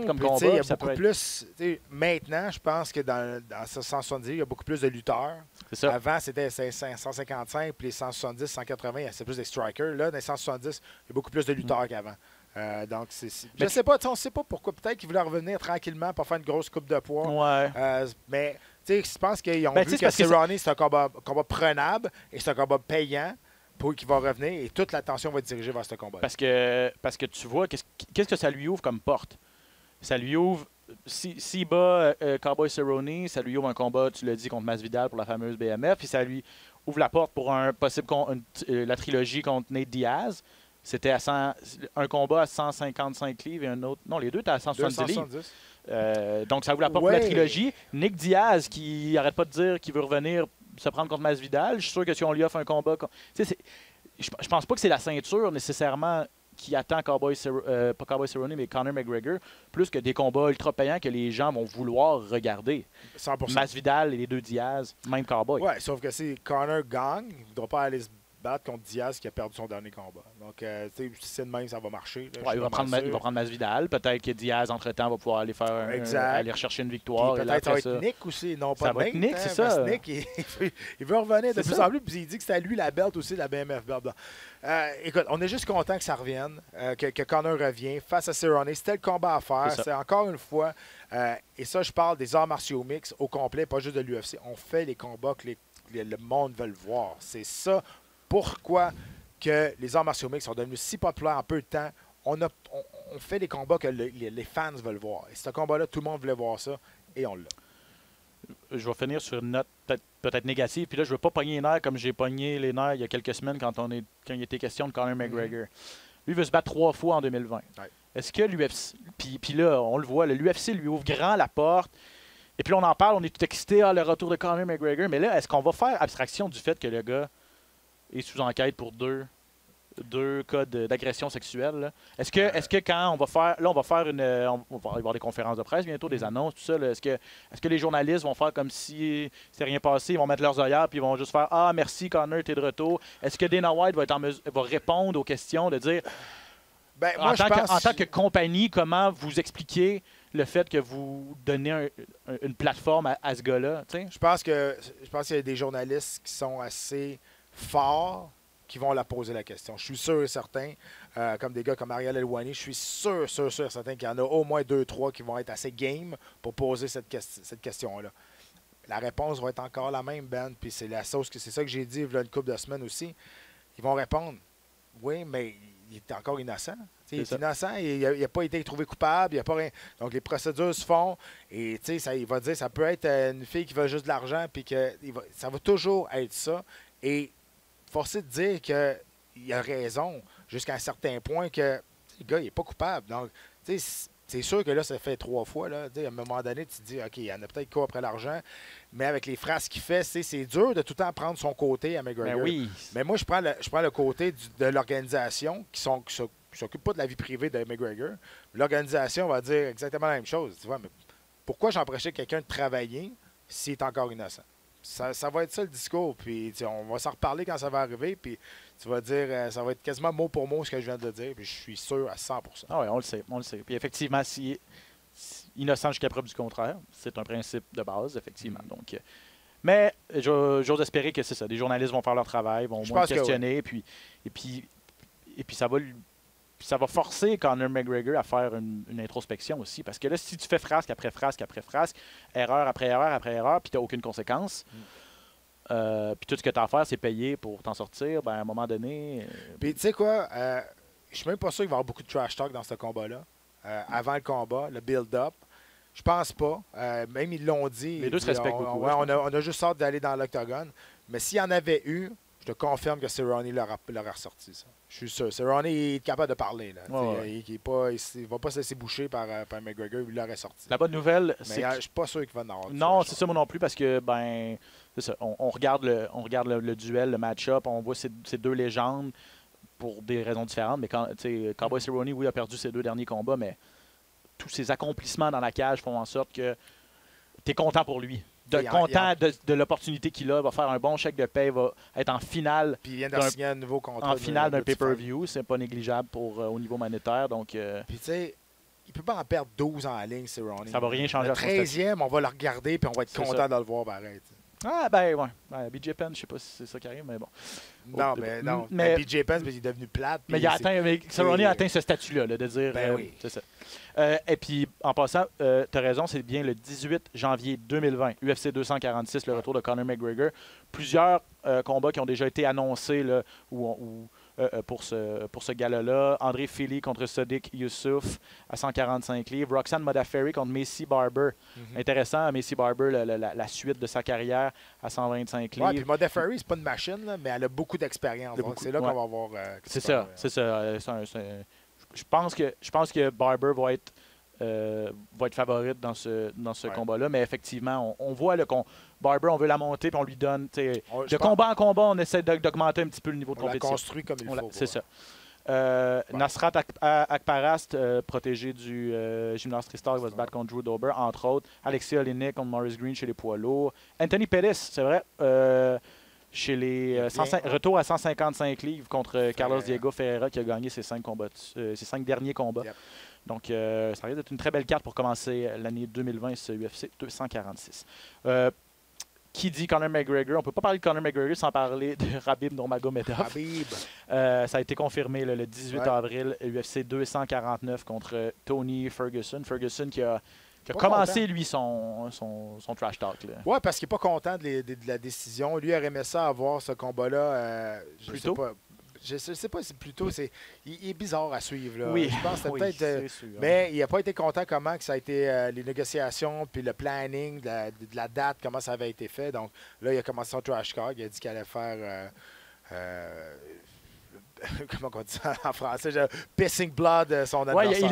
comme combat. Il y a beaucoup plus. Maintenant, je pense que dans 170, il y a beaucoup plus de lutteurs. C'est ça. Avant, c'était 155, puis les 170, 180, c'est plus des strikers. Là, dans les 170, il y a beaucoup plus de lutteurs qu'avant. Donc, je sais pas, on ne sait pas pourquoi. Peut-être qu'ils voulaient revenir tranquillement pour faire une grosse coupe de poids. Ouais. Mais je pense qu'ils ont vu que Cerrone, c'est un combat prenable et c'est un combat payant pour qu'il va revenir et toute l'attention va être dirigée vers ce combat. Parce que tu vois, qu'est-ce que ça lui ouvre comme porte? Ça lui ouvre, s'il bat Cowboy Cerrone, ça lui ouvre un combat, tu l'as dit, contre Masvidal pour la fameuse BMF, puis ça lui ouvre la porte pour la trilogie contre Nate Diaz. C'était un combat à 155 livres et un autre... Non, les deux étaient à 170 livres. Donc, ça ouvre la porte pour la trilogie. Nick Diaz, qui n'arrête pas de dire qu'il veut revenir se prendre contre Masvidal, je suis sûr que si on lui offre un combat... Je pense pas que c'est la ceinture, nécessairement, qui attend pas Cowboy Cerrone, mais Conor McGregor, plus que des combats ultra payants que les gens vont vouloir regarder. 100%. Masvidal et les deux Diaz, même Cowboy. Ouais, sauf que si Conor gagne, il ne voudra pas aller se battre contre Diaz qui a perdu son dernier combat. Donc, si c'est de même, ça va marcher. Là, il va prendre Masvidal. Peut-être que Diaz, entre-temps, va pouvoir aller aller rechercher une victoire. Peut-être ça va être Nick aussi, non pas ça va être Nick, c'est ça. Nick, il veut revenir de plus en plus, puis il dit que c'est à lui la belt aussi, la BMF belt. Écoute, on est juste content que ça revienne, que Conor revienne face à Cerrone. C'était le combat à faire. C'est encore une fois, et ça, je parle des arts martiaux mixtes au complet, pas juste de l'UFC. On fait les combats que le monde veut voir. C'est ça. Pourquoi que les arts martiaux mixtes sont devenus si populaires en peu de temps. On fait des combats que les fans veulent voir. Et ce combat-là, tout le monde voulait voir ça, et on l'a. Je vais finir sur une note peut-être négative. Puis là, je ne veux pas pogner les nerfs comme j'ai pogné les nerfs il y a quelques semaines quand il était question de Conor McGregor. Lui veut se battre 3 fois en 2020. Ouais. Est-ce que l'UFC... Puis là, on le voit, l'UFC lui ouvre grand la porte. Et puis on en parle, on est tout excité, le retour de Conor McGregor. Mais là, est-ce qu'on va faire abstraction du fait que le gars est sous enquête pour deux cas d'agression sexuelle? Là? Est-ce que quand on va faire... Là, on va faire on va avoir des conférences de presse bientôt, des annonces, tout ça. Là, est-ce que les journalistes vont faire comme si c'était rien passé, ils vont mettre leurs œillères puis ils vont juste faire « Ah, merci Conor, t'es de retour ». Est-ce que Dana White va répondre aux questions, de dire... Ben, moi, en tant que compagnie, comment vous expliquez le fait que vous donnez une plateforme à ce gars-là? Je pense qu'il y a des journalistes qui sont assez forts qui vont la poser la question. Je suis sûr et certain, comme des gars comme Ariel Helwani, je suis sûr et certain qu'il y en a au moins 2-3 qui vont être assez game pour poser cette question-là. La réponse va être encore la même, Ben, puis c'est ça que j'ai dit il y a une couple de semaines aussi. Ils vont répondre, oui, mais il est encore innocent. Il est innocent, il n'a pas été trouvé coupable, il n'y a pas rien. Donc, les procédures se font et il va dire ça peut être une fille qui veut juste de l'argent, puis que ça va toujours être ça. Et forcé de dire qu'il a raison jusqu'à un certain point que le gars, il n'est pas coupable. Donc, c'est sûr que là, ça fait 3 fois. Là, à un moment donné, tu te dis, OK, il y en a peut-être quoi après l'argent, mais avec les phrases qu'il fait, c'est dur de tout le temps prendre son côté à McGregor. Ben oui. Mais moi, je prends le côté de l'organisation qui s'occupe pas de la vie privée de McGregor. L'organisation va dire exactement la même chose. Tu vois, mais pourquoi j'empêcherais quelqu'un de travailler s'il est encore innocent? Ça va être ça le discours, puis on va s'en reparler quand ça va arriver, puis tu vas dire, ça va être quasiment mot pour mot ce que je viens de dire, puis je suis sûr à 100%. Ah oui, on le sait. Puis effectivement, si innocent jusqu'à preuve du contraire, c'est un principe de base, effectivement. Donc, mais j'ose espérer que c'est ça. Des journalistes vont faire leur travail, vont au moins questionner, oui. et puis ça va forcer Conor McGregor à faire une introspection aussi. Parce que là, si tu fais frasque après frasque après frasque, erreur après erreur après erreur, puis tu n'as aucune conséquence, puis tout ce que tu as à faire, c'est payer pour t'en sortir, ben, à un moment donné... Puis tu sais quoi, je suis même pas sûr qu'il va y avoir beaucoup de trash talk dans ce combat-là. Avant le combat, le build-up, je pense pas. Même ils l'ont dit. Les deux se respectent beaucoup. On a juste hâte d'aller dans l'octogone. Mais s'il y en avait eu, je te confirme que Cerrone l'aurait ressorti, ça. Je suis sûr. Cerrone est capable de parler. Là. Il ne va pas se laisser boucher par McGregor. Il l'aurait sorti. La bonne nouvelle, c'est que je suis pas sûr qu'il va en avoir. Non, c'est ça moi non plus, parce que c'est ça. On regarde le duel, le match-up, on voit ces deux légendes pour des raisons différentes. Mais Cowboy Cerrone, oui, a perdu ses 2 derniers combats, mais tous ses accomplissements dans la cage font en sorte que tu es content pour lui. Content de l'opportunité qu'il a, va faire un bon chèque de paie, va être en finale. Puis il vient de signer un nouveau contrat. En finale d'un pay-per-view, c'est pas négligeable au niveau monétaire. Donc, puis tu sais, il peut pas en perdre 12 en ligne, Cerrone. Ça va rien changer. Le 13e, on va le regarder puis on va être content de le voir pareil. Ah, ben ouais. BJ Penn, je sais pas si c'est ça qui arrive, mais bon. Non, mais BJ Penn, il est devenu plate. Mais Cerrone a atteint ce statut-là, de dire. Oui. C'est ça. Et puis, en passant, tu as raison, c'est bien le 18 janvier 2020, UFC 246, le retour de Conor McGregor. Plusieurs combats qui ont déjà été annoncés là, pour ce gala-là. André Fili contre Sodiq Youssouf à 145 livres. Roxanne Modafferi contre Macy Barber. Intéressant, Macy Barber, la suite de sa carrière à 125 livres. Oui, puis Modafferi, c'est pas une machine, là, mais elle a beaucoup d'expérience. Donc, c'est là qu'on va voir. C'est ça. Je pense que Barber va être favorite dans ce combat-là, mais effectivement, on voit Barber, on veut la monter, puis on lui donne. Combat en combat, on essaie d'augmenter un petit peu le niveau de compétition. On la construit comme il faut. C'est ça. Nasrat Akparast, protégé du gymnaste Tristar, il va se battre contre Drew Dober, entre autres. Alexis Oleinik contre Maurice Green chez les poids lourds. Anthony Pettis, c'est vrai, chez les retour à 155 livres contre Carlos Diego Ferreira qui a gagné ses 5 derniers combats. Yep. Donc, ça risque d'être une très belle carte pour commencer l'année 2020, ce UFC 246. Qui dit Conor McGregor? On ne peut pas parler de Conor McGregor sans parler de Khabib Nurmagomedov. Ça a été confirmé le 18 avril, UFC 249 contre Tony Ferguson. Ferguson qui a commencé, lui, son trash talk. Oui, parce qu'il n'est pas content de la décision. Lui aurait aimé ça avoir ce combat-là. Je sais pas si plutôt il est bizarre à suivre. Là. Oui. Je pense que peut-être. Mais il n'a pas été content comment que ça a été les négociations puis le planning de la date, comment ça avait été fait. Donc là, il a commencé son trash talk. Il a dit qu'il allait faire comment on dit ça en français? Pissing blood son adversaire. Oui,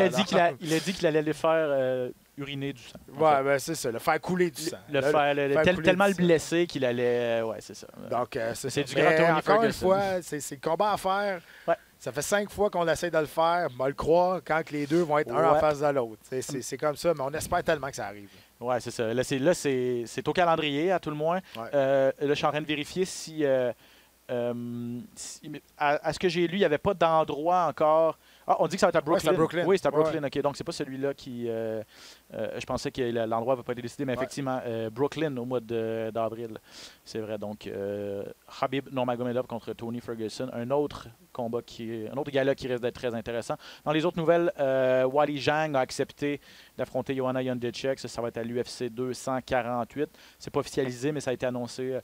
il a dit qu'il allait faire uriner du sang. Ouais, ben c'est ça, le faire couler du sang. Tellement le blessé qu'il allait... ouais, c'est ça. Donc, c'est du grand Tony encore Ferguson. une fois, c'est le combat à faire. Ouais. Ça fait 5 fois qu'on essaie de le faire. On va le croire quand que les deux vont être un en face de l'autre. C'est comme ça, mais on espère tellement que ça arrive. Oui, c'est ça. Là, c'est au calendrier, à tout le moins. Ouais. Là, je suis en train de vérifier si à ce que j'ai lu, il n'y avait pas d'endroit encore. Ah, on dit que ça va être à Brooklyn. Ouais, c'est à Brooklyn. Oui, c'est à Brooklyn. Ouais. OK, donc c'est pas celui-là qui... je pensais que l'endroit n'avait pas été décidé, mais effectivement, Brooklyn au mois d'avril. C'est vrai. Donc, Khabib Nurmagomedov contre Tony Ferguson. Un autre gala qui risque d'être très intéressant. Dans les autres nouvelles, Weili Zhang a accepté d'affronter Joanna Jędrzejczyk. Ça va être à l'UFC 248. C'est pas officialisé, mais ça a été annoncé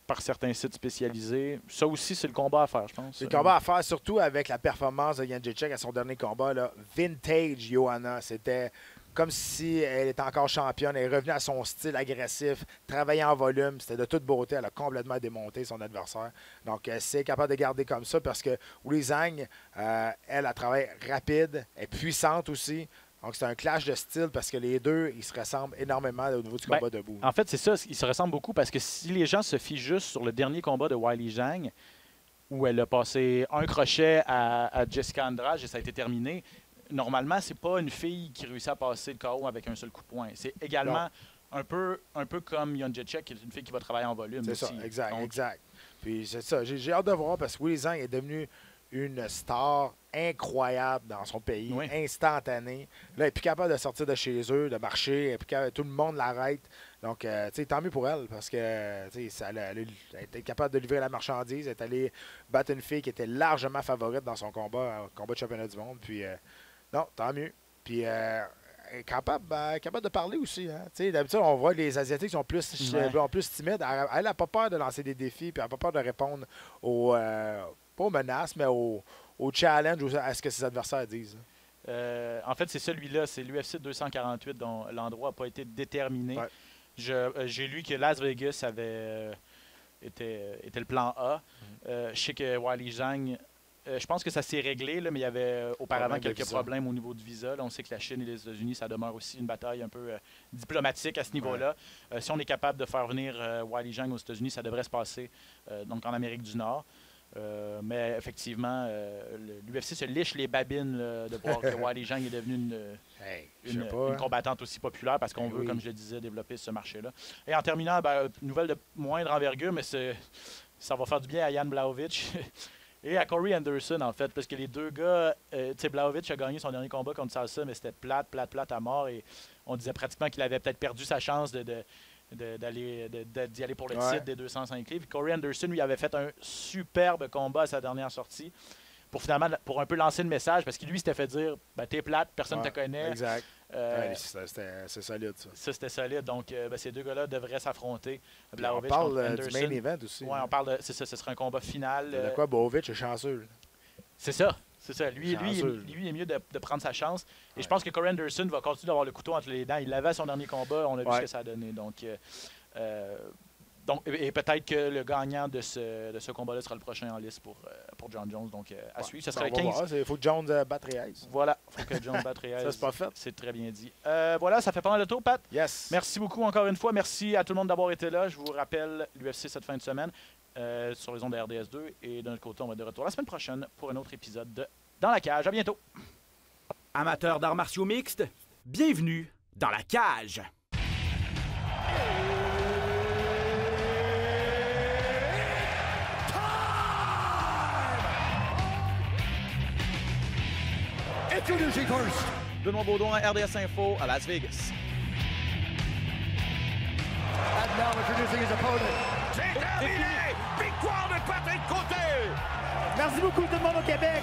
par certains sites spécialisés. Ça aussi, c'est le combat à faire, je pense. C'est le combat à faire, surtout avec la performance de Jędrzejczyk à son dernier combat. Là. Vintage Joanna. C'était comme si elle était encore championne. Elle est revenue à son style agressif, travailler en volume. C'était de toute beauté. Elle a complètement démonté son adversaire. Donc, c'est capable de garder comme ça parce que Weili Zhang, elle a travaillé rapide, elle est puissante aussi. Donc, c'est un clash de style parce que les deux, ils se ressemblent énormément au niveau du combat debout. En fait, c'est ça. Ils se ressemblent beaucoup parce que si les gens se fient juste sur le dernier combat de Weili Zhang, où elle a passé un crochet à Jessica Andrade et ça a été terminé, normalement, c'est pas une fille qui réussit à passer le KO avec un seul coup de poing. C'est également un peu comme Jędrzejczyk, qui est une fille qui va travailler en volume aussi. C'est ça, exact. Puis c'est ça. J'ai hâte de voir parce que Weili Zhang est devenue une star incroyable dans son pays, instantanée. Là, elle n'est plus capable de sortir de chez eux, de marcher, tout le monde l'arrête. Donc, tant mieux pour elle, parce que elle était capable de livrer la marchandise, elle est allée battre une fille qui était largement favorite dans son combat de championnat du monde. Puis, non, tant mieux. Puis, elle est capable de parler aussi. Hein. D'habitude, on voit les Asiatiques sont plus timides. Elle n'a pas peur de lancer des défis, puis elle n'a pas peur de répondre pas aux menaces, mais au challenge, à ce que ses adversaires disent. En fait, c'est celui-là, c'est l'UFC 248 dont l'endroit n'a pas été déterminé. Ouais. J'ai lu que Las Vegas était le plan A. Je sais que Weili Zhang, je pense que ça s'est réglé, là, mais il y avait auparavant quelques problèmes au niveau du visa. Là, on sait que la Chine et les États-Unis, ça demeure aussi une bataille un peu diplomatique à ce niveau-là. Si on est capable de faire venir Weili Zhang aux États-Unis, ça devrait se passer donc en Amérique du Nord. Mais effectivement, l'UFC se liche les babines là, de voir que Weili Zhang est devenu une combattante aussi populaire parce qu'on veut, comme je le disais, développer ce marché-là. Et en terminant, nouvelle de moindre envergure, mais ça va faire du bien à Jan Blachowicz et à Corey Anderson, en fait, parce que les deux gars, Blachowicz a gagné son dernier combat contre Salsa, mais c'était plate à mort et on disait pratiquement qu'il avait peut-être perdu sa chance d'y aller pour le titre des 205 livres. Corey Anderson, lui, avait fait un superbe combat à sa dernière sortie pour un peu lancer le message, parce que lui, s'était fait dire t'es plate, personne ne te connaît. Exact. C'est solide, ça. Ça, c'était solide. Donc, ces deux gars-là devraient s'affronter. On parle du main event aussi. Oui, on parle c'est ça, ce sera un combat final. De quoi Blachowicz est chanceux. C'est ça. C'est ça. Lui, il est mieux de prendre sa chance. Et je pense que Corey Anderson va continuer d'avoir le couteau entre les dents. Il l'avait à son dernier combat. On a vu ce que ça a donné. Donc, et peut-être que le gagnant de ce combat-là sera le prochain en liste pour John Jones. Donc, à suivre. Ce sera le 15. Il faut que Jones batte Reyes. Voilà. Il faut que Jones batte Reyes. Ça, c'est pas fait. C'est très bien dit. Voilà, ça fait pas mal le tour, Pat. Yes. Merci beaucoup encore une fois. Merci à tout le monde d'avoir été là. Je vous rappelle l'UFC cette fin de semaine sur les ondes de RDS2. Et de notre côté, on va être de retour la semaine prochaine pour un autre épisode de Dans la cage. À bientôt. Amateurs d'arts martiaux mixtes, bienvenue dans la cage. Introducing first. Benoît Baudouin, RDS Info à Las Vegas. And now introducing his opponent. C'est terminé! Victoire de Patrick Côté! Merci beaucoup tout le monde au Québec.